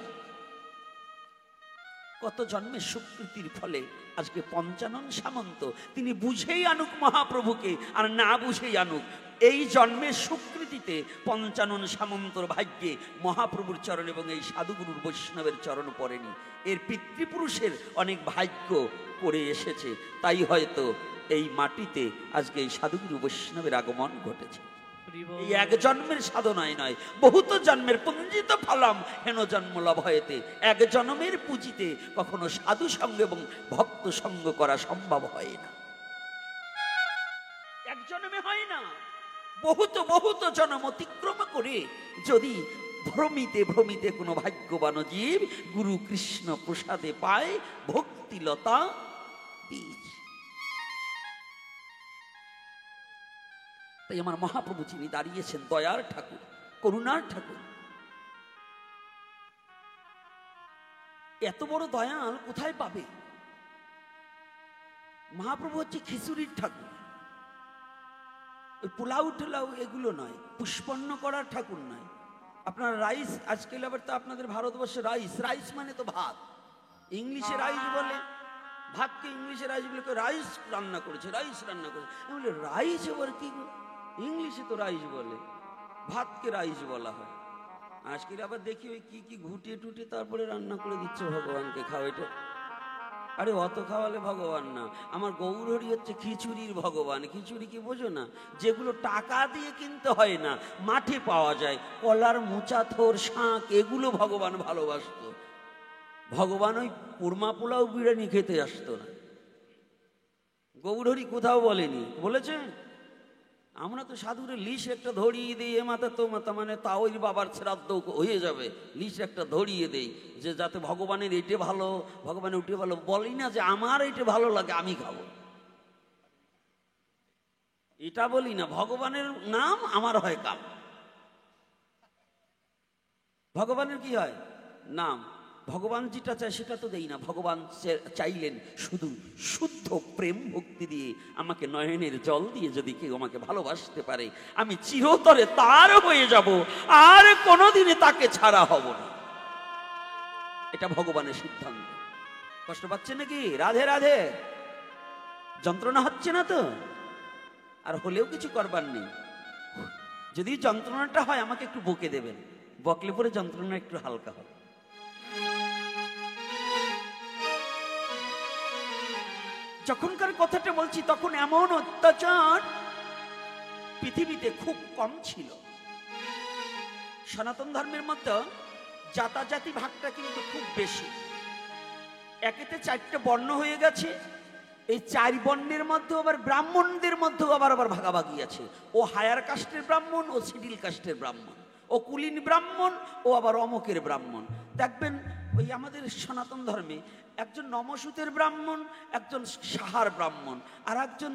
কত জন্মের সুকৃতির ফলে আজকে পঞ্চানন সামন্ত, তিনি বুঝেই আনুক মহাপ্রভুকে, আর না বুঝেই আনুক, এই জন্মের সুকৃতিতে পঞ্চানন সামন্তর ভাগ্যে মহাপ্রভুর চরণ এবং এই সাধুগুরুর বৈষ্ণবের চরণ পড়েনি। এর পিতৃপুরুষের অনেক ভাগ্য পড়ে এসেছে, তাই হয়তো এই মাটিতে আজকে এই সাধুগুরু বৈষ্ণবের আগমন ঘটেছে। এই এক জন্মের সাধনায় নয়, বহুত জন্মের পুঞ্জিত ফলম হেন জন্ম লাভ হয়েতে। এক জন্মের পুঁজিতে কখনো সাধু সঙ্গ এবং ভক্ত সঙ্গ করা সম্ভব হয় না। এক জন্মে হয় না, বহুত বহুত জন্ম অতিক্রম করে যদি ভ্রমিতে ভ্রমিতে কোনো ভাগ্যবান জীব গুরু কৃষ্ণ প্রসাদে পায় ভক্তিলতা বীজ। তাই আমার মহাপ্রভু যিনি দাঁড়িয়েছেন দয়ার ঠাকুর, করুণার ঠাকুর, এত বড় দয়াল কোথায় পাবে? মহাপ্রভু হচ্ছে খিচুড়ির ঠাকুর, ওই পোলাও টোলাও এগুলো নয়, পুষ্পন্ন করার ঠাকুর নয়। আপনার রাইস, আজকাল আবার তো আপনাদের ভারতবর্ষে রাইস, রাইস মানে তো ভাত, ইংলিশে রাইস বলে, ভাতকে ইংলিশে রাইস বলে, রাইস রান্না করেছে, রাইস রান্না করেছে। আমি বলি রাইস এবার কি, ইংলিশে তো রাইস বলে, ভাতকে রাইস বলা হয়। আজকের আবার দেখি ওই কি কি ঘুটিয়ে টুটে তারপরে রান্না করে দিচ্ছে ভগবানকে খাও এটা। আরে অত খাওয়ালে ভগবান না, আমার গৌরহরি হচ্ছে খিচুড়ির ভগবান। খিচুড়ি কি বোঝো না? যেগুলো টাকা দিয়ে কিনতে হয় না, মাঠে পাওয়া যায়, কলার মোচা, থোর, শাঁখ, এগুলো ভগবান ভালোবাসত। ভগবান ওই কুরমা পোলাও বিরিয়ানি খেতে আসতো না। গৌরহরি কোথাও বলেনি, বলেছে আমরা তো সাধুরে লিশ একটা ধরিয়ে দিই, এ মাথা তো মাথা মানে তা ওই বাবার শ্রাদ্ধ হয়ে যাবে, লিশ একটা ধরিয়ে দেই যে যাতে ভগবানের এইটে ভালো, ভগবানের উঠে ভালো। বলি না যে আমার এইটে ভালো লাগে আমি খাবো, এটা বলি না। ভগবানের নাম আমার হয় কাম, ভগবানের কি হয় নাম। ভগবান যেটা চায় সেটা তো দেই না। ভগবান চাইলেন শুধু শুদ্ধ প্রেম ভক্তি দিয়ে আমাকে নয়নের জল দিয়ে যদি কেউ আমাকে ভালোবাসতে পারে, আমি চিরতরে তার হয়ে যাব, আর কোনোদিনে তাকে ছাড়া হব না। এটা ভগবানের সিদ্ধান্ত। কষ্ট পাচ্ছে নাকি? রাধে রাধে। যন্ত্রণা হচ্ছে না তো? আর হলেও কিছু করবার নেই। যদি যন্ত্রণাটা হয় আমাকে একটু বকে দেবেন, বকলে পরে যন্ত্রণা একটু হালকা হবে। যখনকার কথাটা বলছি তখন এমন অত্যাচার পৃথিবীতে খুব কম ছিল। সনাতন ধর্মের মধ্যে জাতাজাতি ভাগটা কিন্তু খুব বেশি। একেতে 4টে বর্ণ হয়ে গেছে, এই 4 বর্ণের মধ্যে আবার ব্রাহ্মণদের মধ্যেও আবার ভাগাভাগি আছে। ও হায়ার কাস্টের ব্রাহ্মণ, ও সিডিল কাস্টের ব্রাহ্মণ, ও কুলীন ব্রাহ্মণ, ও আবার অমকের ব্রাহ্মণ। দেখবেন ওই আমাদের সনাতন ধর্মে একজন নমসূতের ব্রাহ্মণ, একজন সাহার ব্রাহ্মণ, আর একজন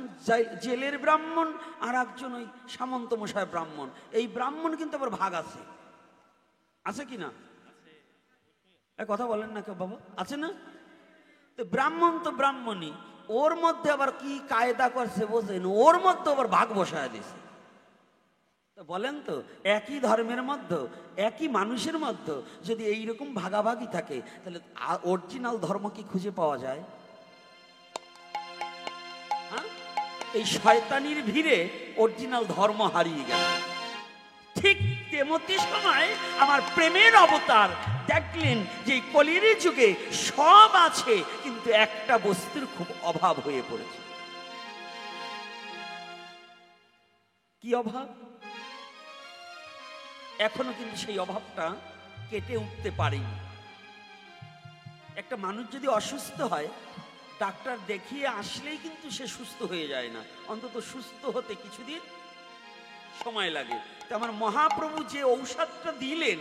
জেলের ব্রাহ্মণ, আর একজন ওই সামন্ত মশাই ব্রাহ্মণ। এই ব্রাহ্মণ কিন্তু আবার ভাগ আছে, আছে কি না? কথা বলেন না কেউ বাবা, আছে না? তো ব্রাহ্মণ তো ব্রাহ্মণই, ওর মধ্যে আবার কি কায়দা করছে বোঝেন, ওর মধ্যে আবার ভাগ বসায় দিছে। বলেন তো, একই ধর্মের মধ্যে, একই মানুষের মধ্যে যদি এইরকম ভাগাভাগি থাকে, তাহলে অরিজিনাল ধর্ম কি খুঁজে পাওয়া যায়? এই শয়তানির ভিড়ে অরিজিনাল ধর্ম হারিয়ে গেল। ঠিক তেমতি সময় আমার প্রেমের অবতার দেখলেন যে কলির যুগে সব আছে, কিন্তু একটা বস্তুর খুব অভাব হয়ে পড়েছে। কি অভাব? এখনো কিন্তু সেই অভাবটা কেটে উঠতে পারেনি। একটা মানুষ যদি অসুস্থ হয়, ডাক্তার দেখিয়ে আসলেই কিন্তু সে সুস্থ হয়ে যায় না, অন্তত সুস্থ হতে কিছুদিন সময় লাগে। তো আমার মহাপ্রভু যে ঔষধটা দিলেন,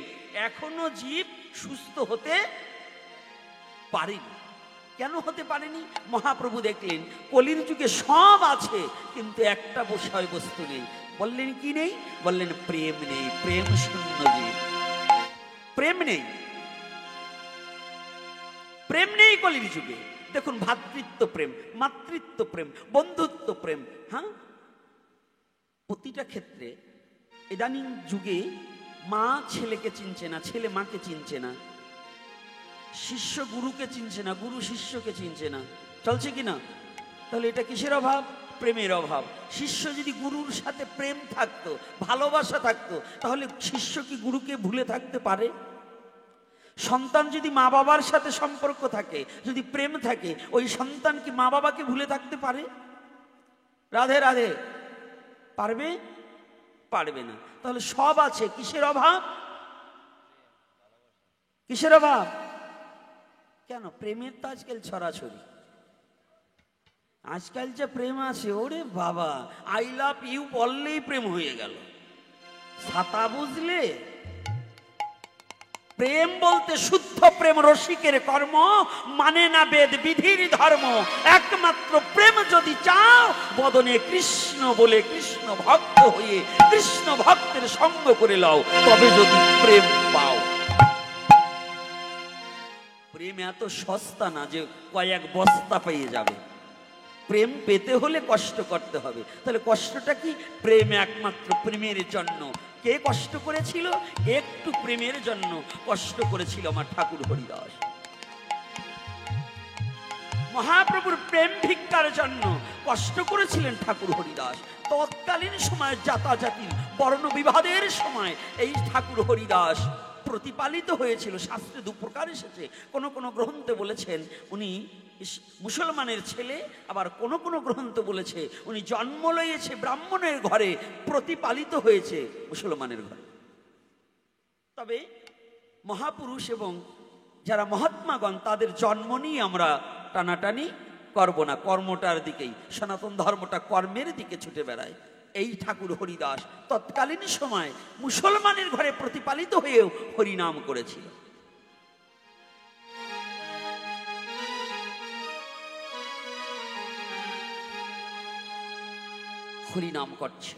এখনো জীব সুস্থ হতে পারেনি। কেন হতে পারেনি? মহাপ্রভু দেখলেন কলির যুগে সব আছে, কিন্তু একটা বিষয় বস্তু নেই। বললেন কি নেই? বললেন প্রেম নেই, প্রেম শূন্য জীব। প্রেম নেই, প্রেম নেই কলির যুগে। দেখুন, ভ্রাতৃত্ব প্রেম, মাতৃত্ব প্রেম, বন্ধুত্ব প্রেম, হ্যাঁ, প্রতিটা ক্ষেত্রে। ইদানিং যুগে মা ছেলেকে চিনছে না, ছেলে মাকে চিনছে না, শিষ্য গুরুকে চিনছে না, গুরু শিষ্যকে চিনছে না। চলছে কিনা? তাহলে এটা কিসের অভাব? প্রেমের অভাব। শিষ্য যদি গুরুর সাথে প্রেম থাকতো, ভালোবাসা থাকতো, তাহলে শিষ্য কি গুরুকে ভুলে থাকতে পারে? সন্তান যদি মা বাবার সাথে সম্পর্ক থাকে, যদি প্রেম থাকে, ওই সন্তান কি মা বাবাকে ভুলে থাকতে পারে? রাধে রাধে। পারবে? পারবে না। তাহলে সব আছে, কিসের অভাব? কিসের অভাব? কেন? প্রেমের তো আজকাল ছড়াছড়ি। আজকাল যে প্রেম আছে, ওরে বাবা, আই লাভ ইউ বললেই প্রেম হয়ে গেল। ছাতা বুঝলে? প্রেম বলতে শুদ্ধ প্রেম রসিকের কর্ম, মানে না বেদ বিধির ধর্ম। একমাত্র প্রেম যদি চাও, বদনে কৃষ্ণ বলে কৃষ্ণ ভক্ত হয়ে কৃষ্ণ ভক্তের সঙ্গ করে লও, তবে যদি প্রেম পাও। প্রেম এত সস্তা না যে কয়েক বস্তা পেয়ে যাবে। প্রেম পেতে হলে কষ্ট করতে হবে। তাহলে কষ্টটা কি? প্রেম একমাত্র প্রেমের জন্য। কে কষ্ট করেছিল? একটু প্রেমের জন্য কষ্ট করেছিল আমার ঠাকুর হরিদাস। মহাপ্রভুর প্রেম ভিক্ষার জন্য কষ্ট করেছিলেন ঠাকুর হরিদাস। তৎকালীন সময় জাতাজাতির বর্ণ বিবাদের সময় এই ঠাকুর হরিদাস প্রতিপালিত হয়েছিল। শাস্ত্রে দু প্রকার এসেছে। কোন কোন গ্রন্থে বলেছেন উনি মুসলমানের ছেলে, আবার কোন কোন গ্রন্থ বলেছে উনি জন্ম লয়েছে ব্রাহ্মণের ঘরে, প্রতিপালিত হয়েছে মুসলমানের ঘরে। তবে মহাপুরুষ এবং যারা মহাত্মাগণ, তাদের জন্ম নিয়ে আমরা টানাটানি করব না, কর্মটার দিকেই। সনাতন ধর্মটা কর্মের দিকে ছুটে বেড়ায়। এই ঠাকুর হরিদাস তৎকালীন সময় মুসলমানের ঘরে প্রতিপালিত হয়েও হরিনাম করেছিল। হরিনাম করছে।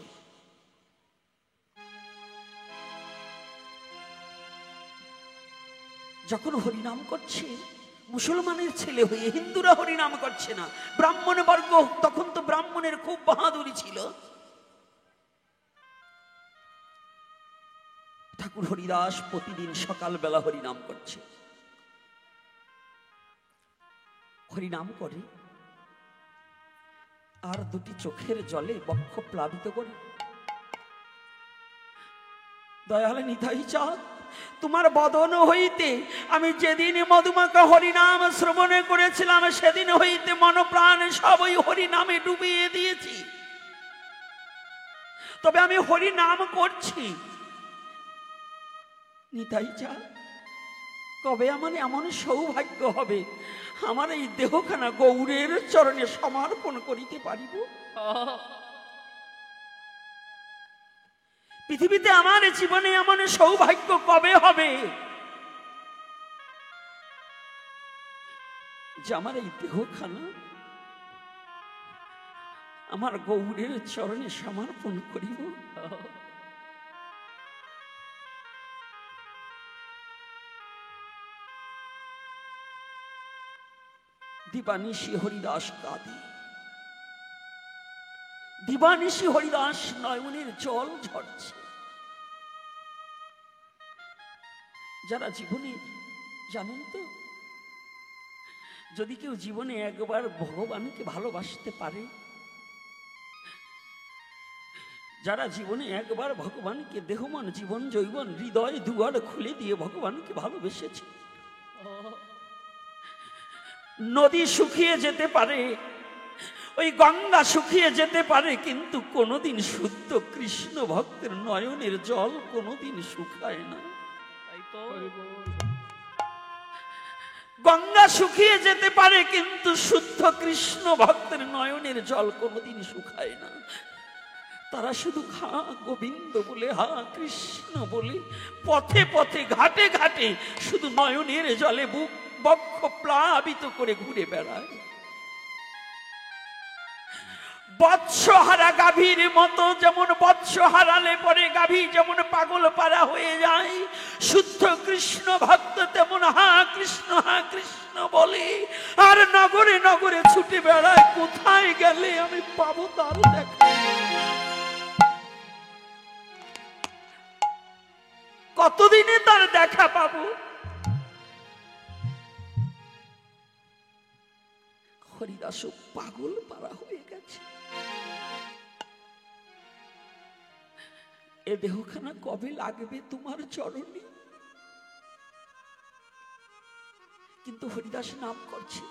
যখন হরিনাম করছে, মুসলমানের ছেলে হয়ে হিন্দুরা হরিনাম করছে না, ব্রাহ্মণ বর্গ, তখন তো ব্রাহ্মণের খুব বাহাদুরি ছিল। ঠাকুর হরিদাস প্রতিদিন সকালবেলা হরিনাম করছে। হরিনাম করে আর দুটি চোখের জলে বক্ষ প্লাবিত করে, দয়াল নিতাই চাঁদ, তোমার বদন হইতে আমি যেদিন মধুমাখা হরিনাম শ্রবণে করেছিলাম, সেদিন হইতে মন প্রাণ সবই হরিনামে ডুবিয়ে দিয়েছি। তবে আমি হরিনাম করছি, নিতাই চাঁদ, কবে আমার এমন সৌভাগ্য হবে আমার এই দেহখানা গৌরের চরণে সমর্পণ করিতে পারিব? পৃথিবীতে আমার জীবনে এমন সৌভাগ্য কবে হবে যে আমার এই দেহখানা আমার গৌরের চরণে সমর্পণ করিব? দিবানিশি হরিদাস কাঁদে, দিবানিশি হরিদাস নয়নের জল ঝরছে। যারা জীবনে, জানেন তো, যদি কেউ জীবনে একবার ভগবানকে ভালোবাসতে পারে, যারা জীবনে একবার ভগবানকে দেহমান জীবন জৈবন হৃদয় দুয়ার খুলে দিয়ে ভগবানকে ভালোবেসেছে, নদী শুকিয়ে যেতে পারে, ওই গঙ্গা শুকিয়ে যেতে পারে, কিন্তু কোনোদিন শুদ্ধ কৃষ্ণ ভক্তের নয়নের জল কোনোদিন শুকায় না। গঙ্গা শুকিয়ে যেতে পারে, কিন্তু শুদ্ধ কৃষ্ণ ভক্তের নয়নের জল কোনোদিন শুকায় না। তারা শুধু হা গোবিন্দ বলে, হা কৃষ্ণ বলে, পথে পথে ঘাটে ঘাটে শুধু নয়নের জলে বুক বক্ষ প্লাবিত করে ঘুরে বেড়ায়। বৎসহারা গাভীর মতো, যেমন বৎস হারালে পরে গাভী যেমন পাগল পারা হয়ে যায়, শুদ্ধ কৃষ্ণ ভক্ত তেমন হা কৃষ্ণ বলে আর নগরে নগরে ছুটে বেড়ায়। কোথায় গেলে আমি পাবো তার দেখা, কতদিনে তার দেখা পাবো? হরিদাস পাগল পারা হয়ে গেছে। এ দেহখানা কবে লাগবে তোমার চরণে? কিন্তু হরিদাস নাম করছে,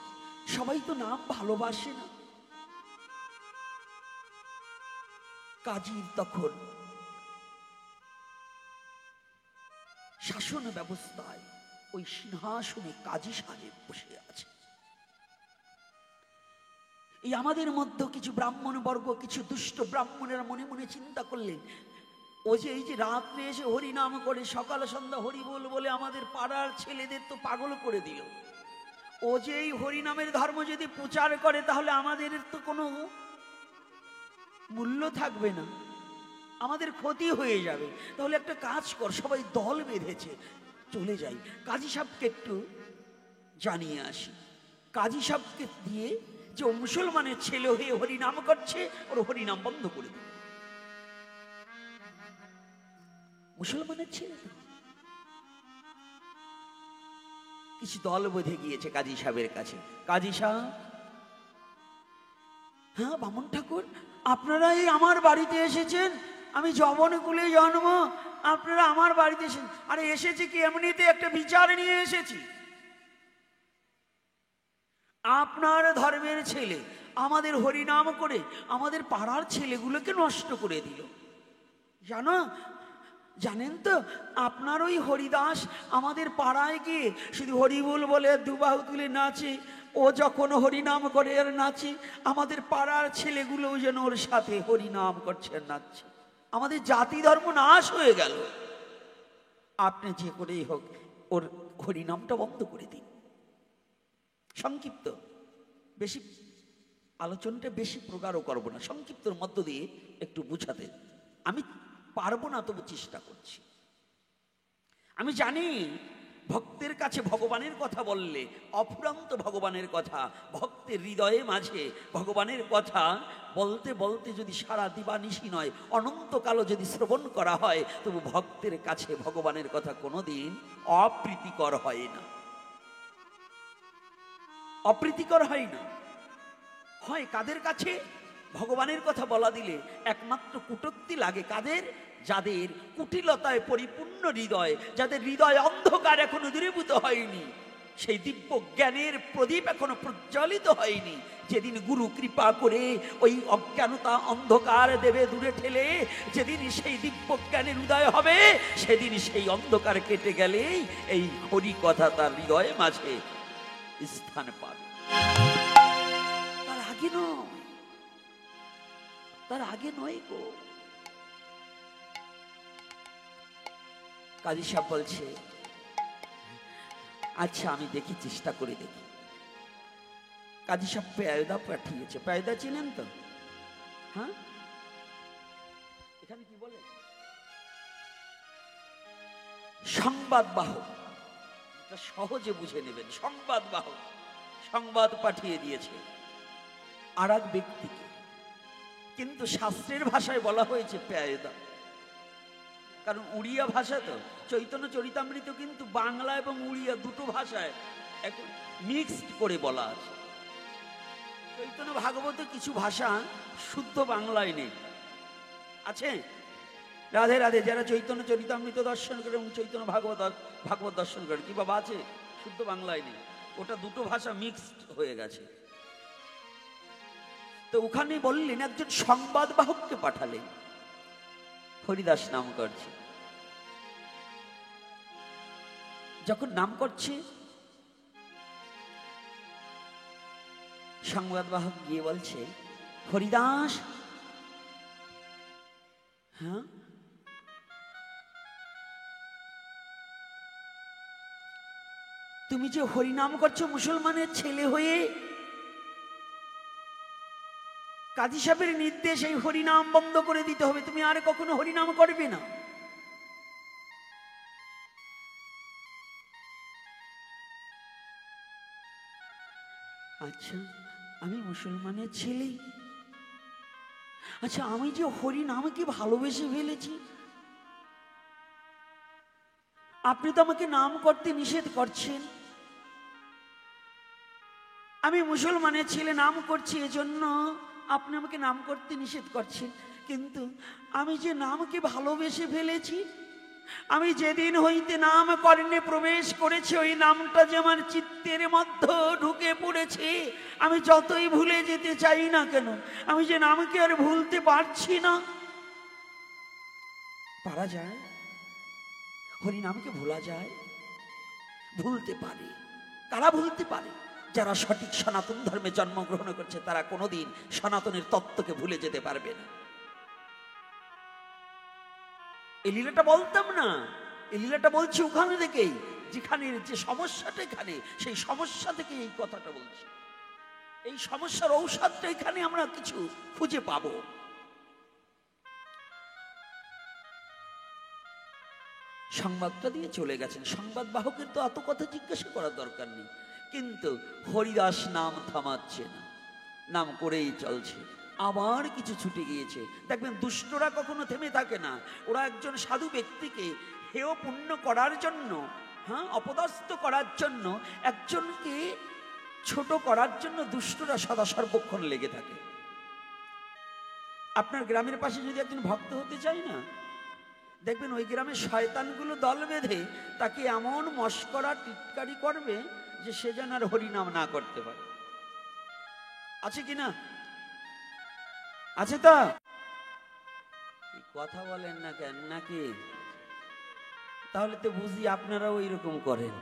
সবাই তো নাম ভালোবাসে না। কাজীর তখন শাসন ব্যবস্থায় ওই সিংহাসনে কাজী সাহেব বসে আছে। এই আমাদের মধ্যে কিছু ব্রাহ্মণ বর্গ, কিছু দুষ্ট ব্রাহ্মণেরা মনে মনে চিন্তা করলেন, ও যে এই যে রাত্রে এসে হরি নাম করে সকাল সন্ধ্যা হরি বল বলে আমাদের পাড়ার ছেলেদের তো পাগল করে দিল। ও যে এই হরি নামের ধর্ম যদি প্রচার করে তাহলে আমাদের তো কোনো মূল্য থাকবে না, আমাদের ক্ষতি হয়ে যাবে। তাহলে একটা কাজ কর, সবাই দল বেঁধেছে, চলে যাই, কাজী সাহেবকে একটু জানিয়ে আসি। কাজী সাহেবকে দিয়ে যে ও মুসলমানের ছেলে হয়ে হরিনাম করছে, ওর হরিনাম বন্ধ করে দিল। মুসলমানের ছেলে কিছু দল বেঁধে গিয়েছে কাজী সাহেবের কাছে। কাজী সাহেব, হ্যাঁ বামন ঠাকুর, আপনারা এই আমার বাড়িতে এসেছেন, আমি যবনকুলে জন্ম, আপনারা আমার বাড়িতে এসেছেন। আরে এসেছি কি, এমনিতে একটা বিচার নিয়ে এসেছি। আপনার ধর্মের ছেলে আমাদের হরিনাম করে আমাদের পাড়ার ছেলেগুলোকে নষ্ট করে দিল। জানেন তো, আপনার ওই হরিদাস আমাদের পাড়ায় গিয়ে শুধু হরিবুল বলে দুবাহু তুলে নাচে। ও যখন হরিনাম করে আর নাচে, আমাদের পাড়ার ছেলেগুলো যেন ওর সাথে হরিনাম করছে আর নাচছে। আমাদের জাতি ধর্ম নাশ হয়ে গেল। আপনি যে করেই হোক ওর হরিনামটা বন্ধ করে দিন। সংক্ষিপ্ত, বেশি আলোচনাটা বেশি প্রগাঢ় করবো না, সংক্ষিপ্তর মধ্য দিয়ে একটু বুঝাতে আমি পারবো না, তবু চেষ্টা করছি। আমি জানি ভক্তের কাছে ভগবানের কথা বললে, অফুরন্ত ভগবানের কথা ভক্তের হৃদয়ে মাঝে ভগবানের কথা বলতে বলতে যদি সারা দিবানিশি নয় অনন্তকালও যদি শ্রবণ করা হয়, তবু ভক্তের কাছে ভগবানের কথা কোনোদিন অপ্রীতিকর হয় না। অপ্রীতিকর হয় না। হয় কাদের কাছে? ভগবানের কথা বলা দিলে একমাত্র কুটুক্তি লাগে কাদের? যাদের কুটিলতায় পরিপূর্ণ হৃদয়, যাদের হৃদয় অন্ধকার এখনো দূরীভূত হয়নি, সেই দিব্য জ্ঞানের প্রদীপ এখনো প্রজ্বলিত হয়নি। যেদিন গুরু কৃপা করে ওই অজ্ঞানতা অন্ধকার দেবে দূরে ঠেলে, যেদিন সেই দিব্য জ্ঞানের উদয় হবে, সেদিন সেই অন্ধকার কেটে গেলেই এই হরি কথা তার হৃদয়ে মাঝে স্থান পাবে। তার আগে নয়, তার আগে নয় গো। কাজী সাহেব বলছে, আচ্ছা আমি দেখি, চেষ্টা করে দেখি। কাজী সাহেব পেয়দা পাঠিয়েছে। পেয়দা চিনেন তো? হ্যাঁ, এখানে কি বলে? সংবাদ বাহক, সহজে বুঝে নেবেন। সংবাদ বাহক সংবাদ পাঠিয়ে দিয়েছে আর এক ব্যক্তিকে, কিন্তু শাস্ত্রের ভাষায় বলা হয়েছে পেয়দা, কারণ উড়িয়া ভাষা তো। চৈতন্য চরিতামৃত কিন্তু বাংলা এবং উড়িয়া দুটো ভাষায় এখন মিক্সড করে বলা আছে। চৈতন্য ভাগবত কিছু ভাষা শুদ্ধ বাংলায় নেই, আছে? রাধে রাধে। যারা চৈতন্য চরিতামৃত দর্শন করে এবং চৈতন্য ভাগবত দর্শন করে, কি বাবা আছে? শুদ্ধ বাংলায় নেই, ওটা দুটো ভাষা মিক্সড হয়ে গেছে। তো ওখানে বললেন একজন সংবাদ বাহককে পাঠালেন, হরিদাস নাম করছে। যখন নাম করছে, সংবাদ বাহক গিয়ে বলছে, হরিদাস, হ্যাঁ তুমি যে হরিনাম করছো মুসলমানের ছেলে হয়ে, কাজী সাহেবের নির্দেশ এই হরিনাম বন্ধ করে দিতে হবে, তুমি আর কখনো হরিনাম করবে না। আচ্ছা, আমি মুসলমানের ছেলে, আচ্ছা আমি যে হরিনামকে ভালোবেসে ফেলেছি, আপনি তো আমাকে নাম করতে নিষেধ করছেন। আমি মুসলমানের ছেলে, নাম করছি এজন্য আপনি আমাকে নাম করতে নিষেধ করছেন। কিন্তু আমি যে নামকে ভালোবেসে ফেলেছি, আমি যেদিন হইতে নাম কর্ণে প্রবেশ করেছি, ওই নামটা যে আমার চিত্তের মধ্যে ঢুকে পড়েছে, আমি যতই ভুলে যেতে চাই না কেন, আমি যে নামকে আর ভুলতে পারছি না। পারা যায়? হরি নামকে ভোলা যায়? ভুলতে পারে। কারা ভুলতে পারে? যারা সঠিক সনাতন ধর্মে জন্মগ্রহণ করছে, তারা কোনোদিন সনাতনের তত্ত্বকে ভুলে যেতে পারবে না। এই লীলাটা বলতাম না, এই লীলাটা বলছি ওখানে থেকেই, যেখানে যে সমস্যাটা, এখানে সেই সমস্যা থেকে এই কথাটা বলছি। এই সমস্যার ঔষধটা এখানে আমরা কিছু খুঁজে পাবো। সংবাদটা দিয়ে চলে গেছেন। সংবাদ বাহকের তো এত কথা জিজ্ঞাসা করার দরকার নেই, কিন্তু হরিদাস নাম থামাচ্ছে না, নাম করেই চলছে। আবার কিছু ছুটে গিয়েছে। দেখবেন দুষ্টরা কখনো থেমে থাকে না। ওরা একজন সাধু ব্যক্তিকে হেয় পুণ্য করার জন্য, হ্যাঁ, অপদস্থ করার জন্য, একজনকে ছোট করার জন্য দুষ্টরা সদা সর্বক্ষণ লেগে থাকে। আপনার গ্রামের পাশে যদি একজন ভক্ত হতে চায় না, দেখবেন ওই গ্রামের শয়তানগুলো দল বেঁধে তাকে এমন মস্করা টিটকারি করবে যে সে যেন আর হরিনাম না করতে পারে। আছে কি না? আছে তো? কথা বলেন না কেন, নাকি? তাহলে তো বুঝি আপনারাও এইরকম করেন।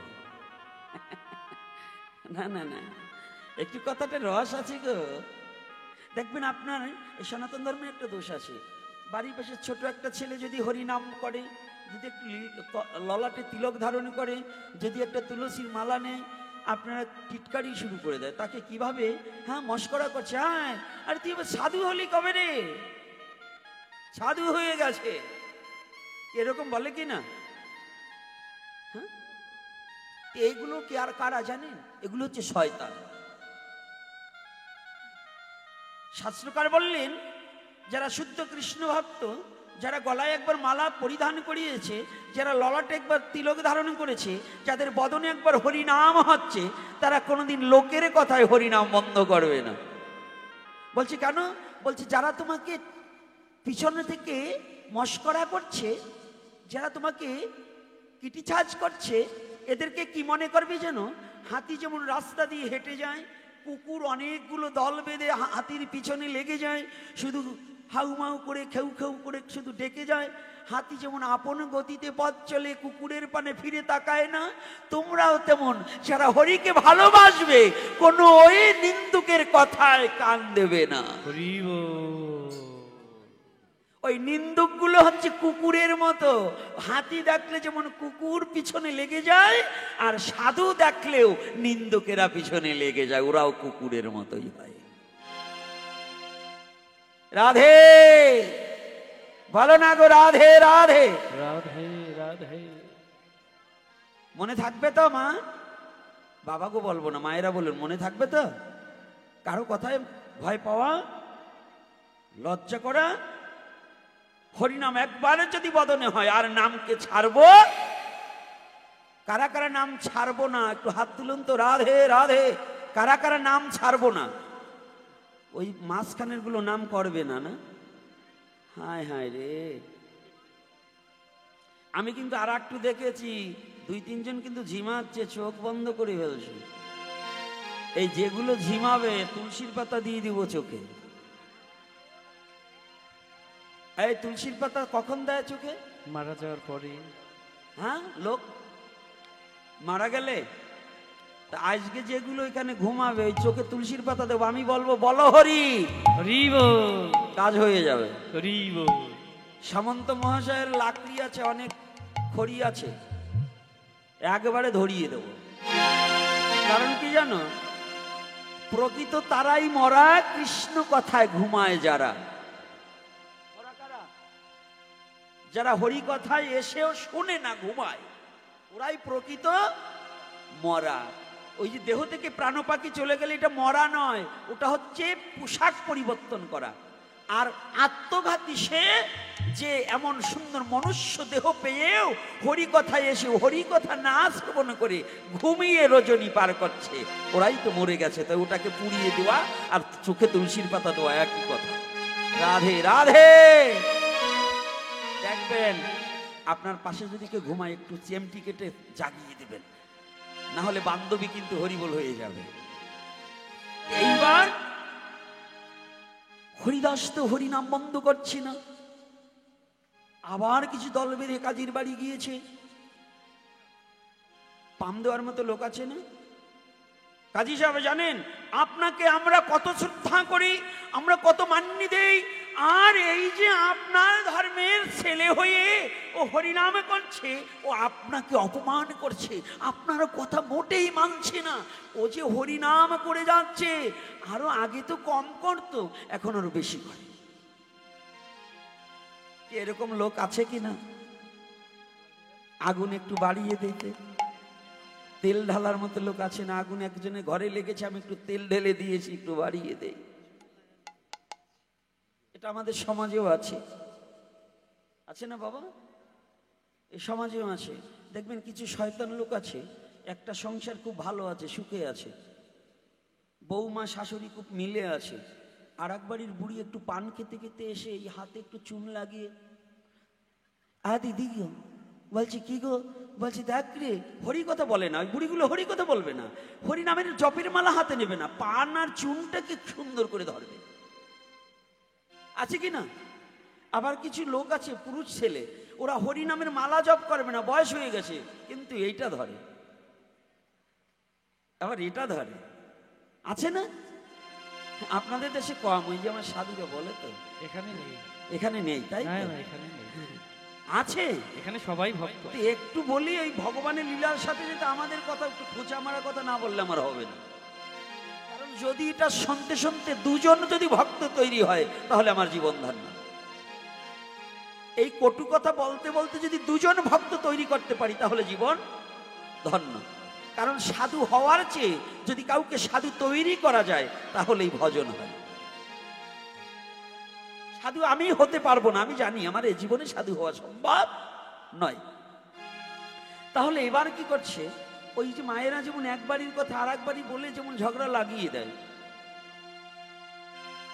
না না না, একটু কথাটা রস আছে গো। দেখবেন আপনার এই সনাতন ধর্মে একটা দোষ আছে। বাড়ির পাশে ছোট একটা ছেলে যদি হরিনাম করে, যদি একটু ললাটে তিলক ধারণ করে, যদি একটা তুলসীর মালা নেয়, আপনারা টিটকারি শুরু করে দেয় তাকে। কিভাবে? হ্যাঁ, মস্করা করছে। হ্যাঁ, আর তুই এবার সাধু হলি কবে রে? সাধু হয়ে গেছে, এরকম বলে কি না? হ্যাঁ, এইগুলো কি আর কারা জানেন? এগুলো হচ্ছে শয়তান। শাস্ত্রকার বললেন, যারা শুদ্ধ কৃষ্ণ ভক্ত, যারা গলায় একবার মালা পরিধান করিয়েছে, যারা ললাটে একবার তিলক ধারণ করেছে, যাদের বদনে একবার হরিনাম হচ্ছে, তারা কোনোদিন লোকের কথায় হরিনাম বন্ধ করবে না। বলছে কেন? বলছে যারা তোমাকে পিছনে থেকে মস্করা করছে, যারা তোমাকে কিটিছাজ করছে, এদেরকে কি মনে করবে যেন হাতি যেমন রাস্তা দিয়ে হেঁটে যায়, কুকুর অনেকগুলো দল বেঁধে হাতির পিছনে লেগে যায়, শুধু হাউমাউ করে খেউ খেউ করে শুধু ডেকে যায়। হাতি যেমন আপন গতিতে পথ চলে, কুকুরের পানে ফিরে তাকায় না, তোমরাও তেমন যারা হরিকে ভালোবাসবে, কোনো ওই নিন্দুকের কথায় কান দেবে না। ওই নিন্দুকগুলো হচ্ছে কুকুরের মতো। হাতি দেখলে যেমন কুকুর পিছনে লেগে যায়, আর সাধু দেখলেও নিন্দুকেরা পিছনে লেগে যায়, ওরাও কুকুরের মতোই হয়। রাধে বলো না গো, রাধে রাধে রাধে রাধে। মনে থাকবে তো মা? বাবা গো বলবো না, মায়েরা বলুন, মনে থাকবে তো? কারো কথায় ভয় পাওয়া, লজ্জা করা? হরিনাম একবার যদি বদনে হয়, আর নামকে ছাড়বো? কারা কারা নাম ছাড়বো না একটু হাত তুলুন তো। রাধে রাধে। কারা কারা নাম ছাড়বো না? ওই মাঝখানের গুলো নাম করবে না, না? হায় হায় রে, আমি কিন্তু আর একটু দেখেছি, 2-3 জন কিন্তু ঝিমাচ্ছে, চোখ বন্ধ করে ফেলছে। এই যেগুলো ঝিমাবে তুলসীর পাতা দিয়ে দিব চোখে। এই তুলসীর পাতা কখন দেয় চোখে? মারা যাওয়ার পরে। হ্যাঁ, লোক মারা গেলে। তা আজকে যেগুলো এখানে ঘুমাবে ওই চোখে তুলসীর পাতা দেবো, আমি বলবো বলো হরি হরি বল, কাজ হয়ে যাবে। হরি বল। সামন্ত মহাশয়ের লাকড়ি আছে, অনেক খড়ি আছে, একবারে ধরিয়ে দেব। কারণ কি জানো, প্রকৃত তারাই মরা, কৃষ্ণ কথায় ঘুমায় যারা। যারা হরি কথায় এসেও শোনে না, ঘুমায়, ওরাই প্রকৃত মরা। ওই যে দেহ থেকে প্রাণ পাখি চলে গেলে এটা মরা নয়, ওটা হচ্ছে পোশাক পরিবর্তন করা। আর আত্মঘাতী সে যে এমন সুন্দর মনুষ্য দেহ পেয়েও হরি কথায় এসে হরি কথা না শ্রবণ করে ঘুমিয়ে রজনী পার করছে, ওরাই তো মরে গেছে। তাই ওটাকে পুড়িয়ে দেওয়া আর চোখে তুলসীর পাতা দেওয়া একই কথা। রাধে রাধে। দেখবেন আপনার পাশে যদি কেউ ঘুমায়, একটু চেমটি কেটে জাগিয়ে দেবেন, না হলে বান্ধবী কিন্তু হরিবোল হয়ে যাবে। এইবার হরিদাস তো হরিনাম বন্ধ করছি না, আবার কিছু দল বেঁধে কাজীর বাড়ি গিয়েছে। পাম দেওয়ার মতো লোক আছে না? কাজী সাহেব জানেন, আপনাকে আমরা কত শ্রদ্ধা করি, আমরা কত মান্যি দেই, আর এই যে আপনার ধর্মের ছেলে হয়ে ও হরিনামে করছে, ও আপনাকে অপমান করছে, আপনার কথা মোটেই মানছে না। ও যে হরিনাম করে যাচ্ছে, আরো আগে তো কম করতো, এখন আরো বেশি করে। এরকম লোক আছে কিনা? আগুন একটু বাড়িয়ে দিতে, তেল ঢালার মতো লোক আছে না? আগুন একজনের ঘরে লেগেছে, আমি একটু তেল ঢেলে দিয়েছি, একটু বাড়িয়ে দেই। এটা আমাদের সমাজেও আছে, আছে না বাবা? এই সমাজেও আছে। দেখবেন কিছু শয়তান লোক আছে, একটা সংসার খুব ভালো আছে, সুখে আছে, বৌমা শাশুড়ি খুব মিলে আছে, আর এক বাড়ির বুড়ি একটু পান খেতে খেতে এসে এই হাতে একটু চুন লাগিয়ে, দিদি গো, বলছি কি গো, বলছি দেখ রে, হরি কথা বলে না, ওই বুড়িগুলো হরি কথা বলবে না, হরি নামের জপের মালা হাতে নেবে না, পান আর চুনটাকে সুন্দর করে ধরবে। আছে কি না? আবার কিছু লোক আছে, পুরুষ ছেলে, ওরা হরি নামের মালা জপ করবে না, বয়স হয়ে গেছে, কিন্তু এইটা ধরে, আবার এটা ধরে। আছে না? আপনাদের দেশে কম, ওই যে আমার সাধুরা বলে তো, এখানে নেই, এখানে নেই, তাই না না এখানে নেই, আছে। এখানে সবাই ভক্ত। একটু বলি, ওই ভগবানের লীলার সাথে যেটা আমাদের কথা একটু খোঁচা মারা কথা না বললে আমার হবে না। কারণ যদি এটা শুনতে শুনতে দুজন যদি ভক্ত তৈরি হয়, তাহলে আমার জীবন ধন্য। এই কটু কথা বলতে বলতে যদি দুজন ভক্ত তৈরি করতে পারি, তাহলে জীবন ধন্য। কারণ সাধু হওয়ার চেয়ে যদি কাউকে সাধু তৈরি করা যায়, তাহলেই ভজন হয়। সাধু আমি হতে পারবো না, আমি জানি আমার এই জীবনে সাধু হওয়া সম্ভব নয়। তাহলে এবার কি করছে, ওই যে মায়েরা যেমন এক বাড়ির কথা আর এক বাড়ি বলে যেমন ঝগড়া লাগিয়ে দেয়,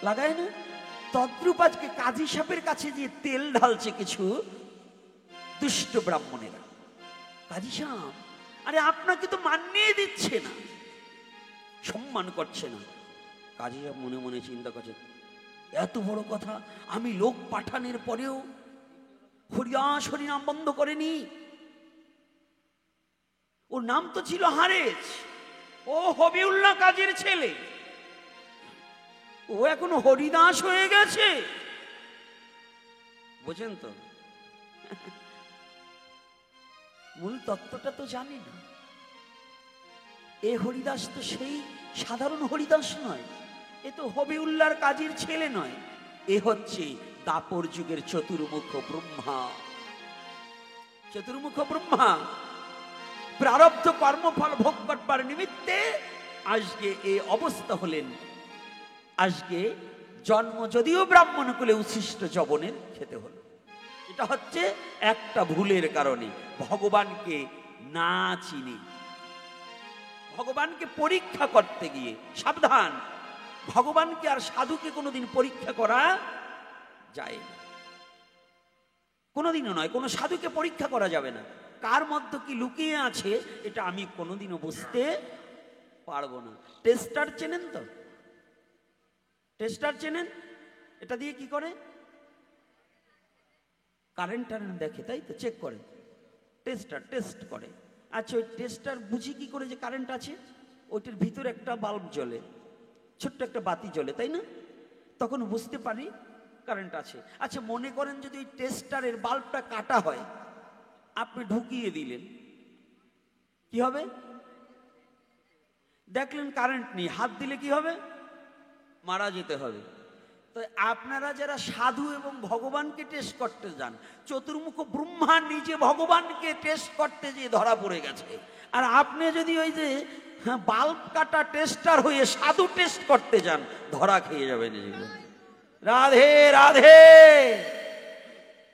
লাগায় না, তদ্রূপ আজকে কাজী সাহেবের কাছে যে তেল ঢালছে কিছু দুষ্ট ব্রাহ্মণেরা। কাজী সাহেব, আরে আপনাকে তো মানিয়ে দিচ্ছে না, সম্মান করছে না। কাজী সাহেব মনে মনে চিন্তা করছে, এত বড় কথা, আমি লোক পাঠানোর পরেও হরিদাস হরিনাম বন্ধ করেনি। ওর নাম তো ছিল হারেস, ও হবিউল্লাহ কাজীর ছেলে, ও এখন হরিদাস হয়ে গেছে। বোঝেন তো? মূল তত্ত্বটা তো জানি না। এ হরিদাস তো সেই সাধারণ হরিদাস নয়, এ তো হবিউল্লাহর কাজীর ছেলে নয়, এ হচ্ছে দাপর যুগের চতুর্মুখ ব্রহ্মা। চতুর্মুখ ব্রহ্মা প্রারব্ধ কর্মফল ভোগ করবার নিমিত্তে আজকে এই অবস্থা হলেন। আজকে জন্ম যদিও ব্রাহ্মণ কুলে উচ্ছিষ্ট যবনের খেতে হলো, এটা হচ্ছে একটা ভুলের কারণে। ভগবানকে না চিনি, ভগবানকে পরীক্ষা করতে গিয়ে সাবধান, ভগবানকে আর সাধুকে কোনোদিন পরীক্ষা করা যায় না। কোনোদিনও নয়। কোনো সাধুকে পরীক্ষা করা যাবে না, কার মধ্যে কি লুকিয়ে আছে এটা আমি কোনোদিনও বুঝতে পারবো না। টেস্টার চেনেন তো? টেস্টার চেনেন? এটা দিয়ে কি করে? কারেন্ট টারেন্ট দেখে, তাই তো, চেক করে। টেস্টার টেস্ট করে। আচ্ছা, ওই টেস্টার বুঝি কি করে যে কারেন্ট আছে? ওইটার ভিতরে একটা বাল্ব জ্বলে, ছোট্ট একটা বাতি জ্বলে, তাই না? তখন বুঝতে পারি কারেন্ট আছে। আচ্ছা, মনে করেন যদি ওই টেস্টারের বাল্বটা কাটা হয়, আপনি ঢুকিয়ে দিলেন, কি হবে? দেখলেন কারেন্ট নেই, হাত দিলে কি হবে? মারা যেতে হবে। তো আপনারা যারা সাধু এবং ভগবানকে টেস্ট করতে যান, চতুর্মুখ ব্রহ্মা নিজে ভগবানকে টেস্ট করতে যেয়ে ধরা পড়ে গেছে। আর আপনি যদি ওই যে বাল্ব কাটা টেস্টার হয়ে সাধু টেস্ট করতে যান, ধরা খেয়ে যাবেন। রাধে রাধে।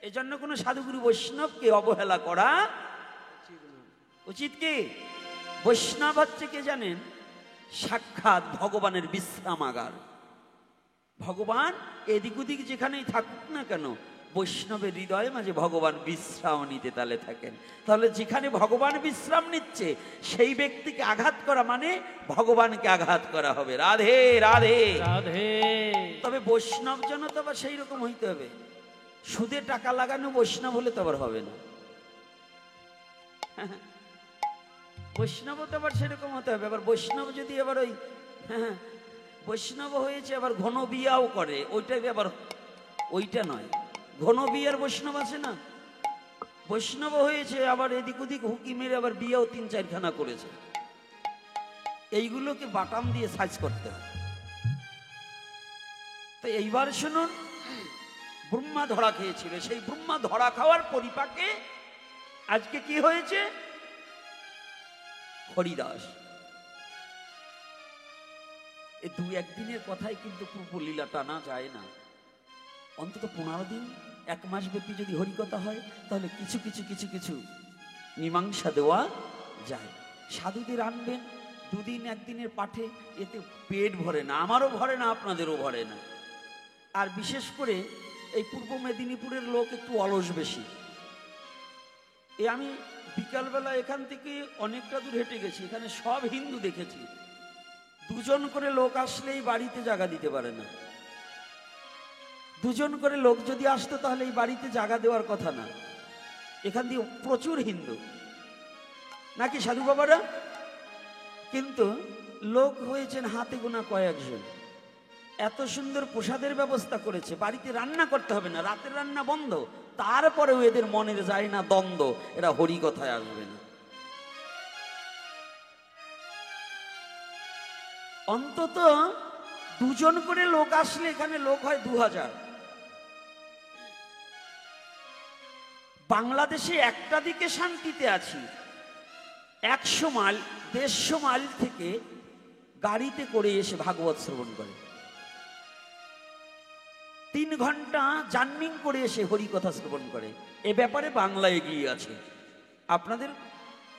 এজন্য কোনো সাধুগুরু বৈষ্ণবকে অবহেলা করা উচিত কি? বৈষ্ণব হচ্ছে কে জানেন? সাক্ষাৎ ভগবানের বিশ্রামাগার। ভগবান এদিক ওদিক যেখানেই থাকুক না কেন, বৈষ্ণবের হৃদয়ে মাঝে ভগবান বিশ্রাম নিতে তালে থাকেন। তাহলে যেখানে ভগবান বিশ্রাম নিচ্ছে সেই ব্যক্তিকে আঘাত করা মানে ভগবানকে আঘাত করা হবে। রাধে রাধে রাধে। তবে বৈষ্ণব যেন তো আবার সেই রকম হইতে হবে। সুদে টাকা লাগানো বৈষ্ণব হলে তো আবার হবে না। বৈষ্ণব তো আবার সেরকম হতে হবে। আবার বৈষ্ণব যদি আবার ওই বৈষ্ণব হয়েছে আবার ঘন বিয়াও করে, ওইটাই আবার, ওইটা নয়। ঘন বিয়ার বৈষ্ণব আছে না, বৈষ্ণব হয়েছে আবার এদিক ওদিক হুকি মেরে আবার বিয়াও 3-4খানা করেছে। এইগুলোকে বাটাম দিয়ে সাইজ করতে হয়। তো এইবার শুনুন, ব্রহ্মা ধরা খেয়েছিল, সেই ব্রহ্মা ধরা খাওয়ার পরিপাকে আজকে কি হয়েছে? হরিদাস। এই 2-1 দিনের কথাই কিন্তু পূর্বলীলা টানা যায় না। অন্তত 15 দিন, 1 মাস ব্যাপী যদি হরিকথা হয়, তাহলে কিছু কিছু কিছু কিছু মীমাংসা দেওয়া যায়। সাধুদের আনবেন 2 দিন 1 দিনের পাঠে, এতে পেট ভরে না, আমারও ভরে না, আপনাদেরও ভরে না। আর বিশেষ করে এই পূর্ব মেদিনীপুরের লোক একটু অলস বেশি। আমি বিকালবেলা এখান থেকে অনেকটা দূর হেঁটে গেছি, এখানে সব হিন্দু দেখেছি। 2 জন করে লোক আসলেই বাড়িতে জায়গা দিতে পারে না। 2 জন করে লোক যদি আসতো তাহলে এই বাড়িতে জায়গা দেওয়ার কথা না। এখান দিয়ে প্রচুর হিন্দু, নাকি সাধু বাবারা? কিন্তু লোক হয়েছেন হাতে গোনা কয়েকজন। এত সুন্দর প্রসাদের ব্যবস্থা করেছে, বাড়িতে রান্না করতে হবে না, রাতের রান্না বন্ধ। তারপরেও এদের মনের যায় না দ্বন্দ্ব, এরা হরি কথায় আসবে না। অন্তত 2 জন করে লোক আসলে এখানে লোক হয় 2000। বাংলাদেশে একটা দিকে শান্তিতে আছি, 100 মাইল 150 মাইল থেকে গাড়িতে করে এসে ভাগবত শ্রবণ করে, 3 ঘন্টা জার্নিং করে এসে হরিকথা শ্রবণ করে। এ ব্যাপারে বাংলা এগিয়ে আছে।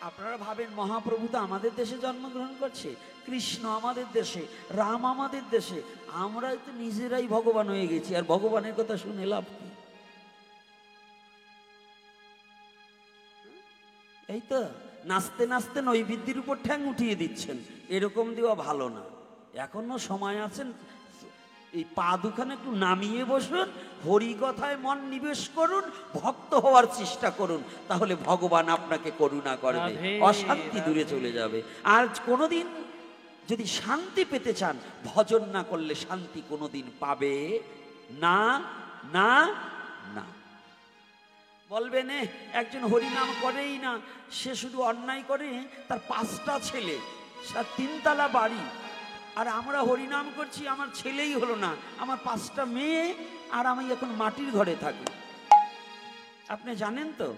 আপনারা ভাবেন মহাপ্রভু তো আমাদের দেশে জন্মগ্রহণ করছে, কৃষ্ণ আমাদের দেশে, রাম আমাদের দেশে, আমরাই তো নিজেরাই ভগবান হয়ে গেছি। আর ভগবানের কথা শুনে লাভ কি? এই তো নাচতে নাচতে নৈবেদ্যের উপর ঠ্যাং উঠিয়ে দিচ্ছেন, এরকম দেওয়া ভালো না। এখনো সময় আছেন, এই পা দুখানে একটু নামিয়ে বসুন, হরি কথায় মন নিবেশ করুন, ভক্ত হওয়ার চেষ্টা করুন, তাহলে ভগবান আপনাকে করুণা করবে, অশান্তি দূরে চলে যাবে। আর কোনোদিন যদি শান্তি পেতে চান, ভজন না করলে শান্তি কোনোদিন পাবে না না না। বলবেন একজন হরিনাম করেই না, সে শুধু অন্যায় করে, তার 5টা ছেলে, 3 তলা বাড়ি, আর আমরা হরিনাম করছি, আমার ছেলেই হলো না, আমার 5টা মেয়ে, আর আমি এখন মাটির ঘরে থাকি। আপনি জানেন তো,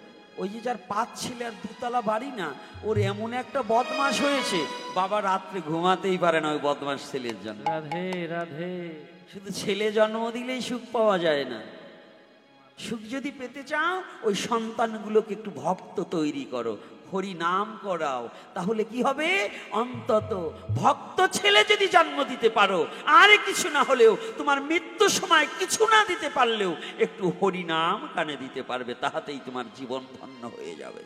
ওই যে যার 5 ছেলে আর 2 তলা বাড়ি না, ওর এমন একটা বদমাশ হয়েছে, বাবা রাত্রে ঘুমাতেই পারে না ওই বদমাশ ছেলের জন্য। রাধে রাধে। শুধু ছেলে জন্ম দিলেই সুখ পাওয়া যায় না। সুখ যদি পেতে চাও, ওই সন্তানগুলোকে একটু ভক্ত তৈরি করো, হরি নাম করাও, তাহলে কি হবে? অন্তত ভক্ত ছেলে যদি জন্ম দিতে পারো, আর কিছু না হলেও তোমার মৃত্যু সময় কিছু না দিতে পারলেও একটু হরিনাম কানে দিতে পারবে, তাহাতেই তোমার জীবন ধন্য হয়ে যাবে।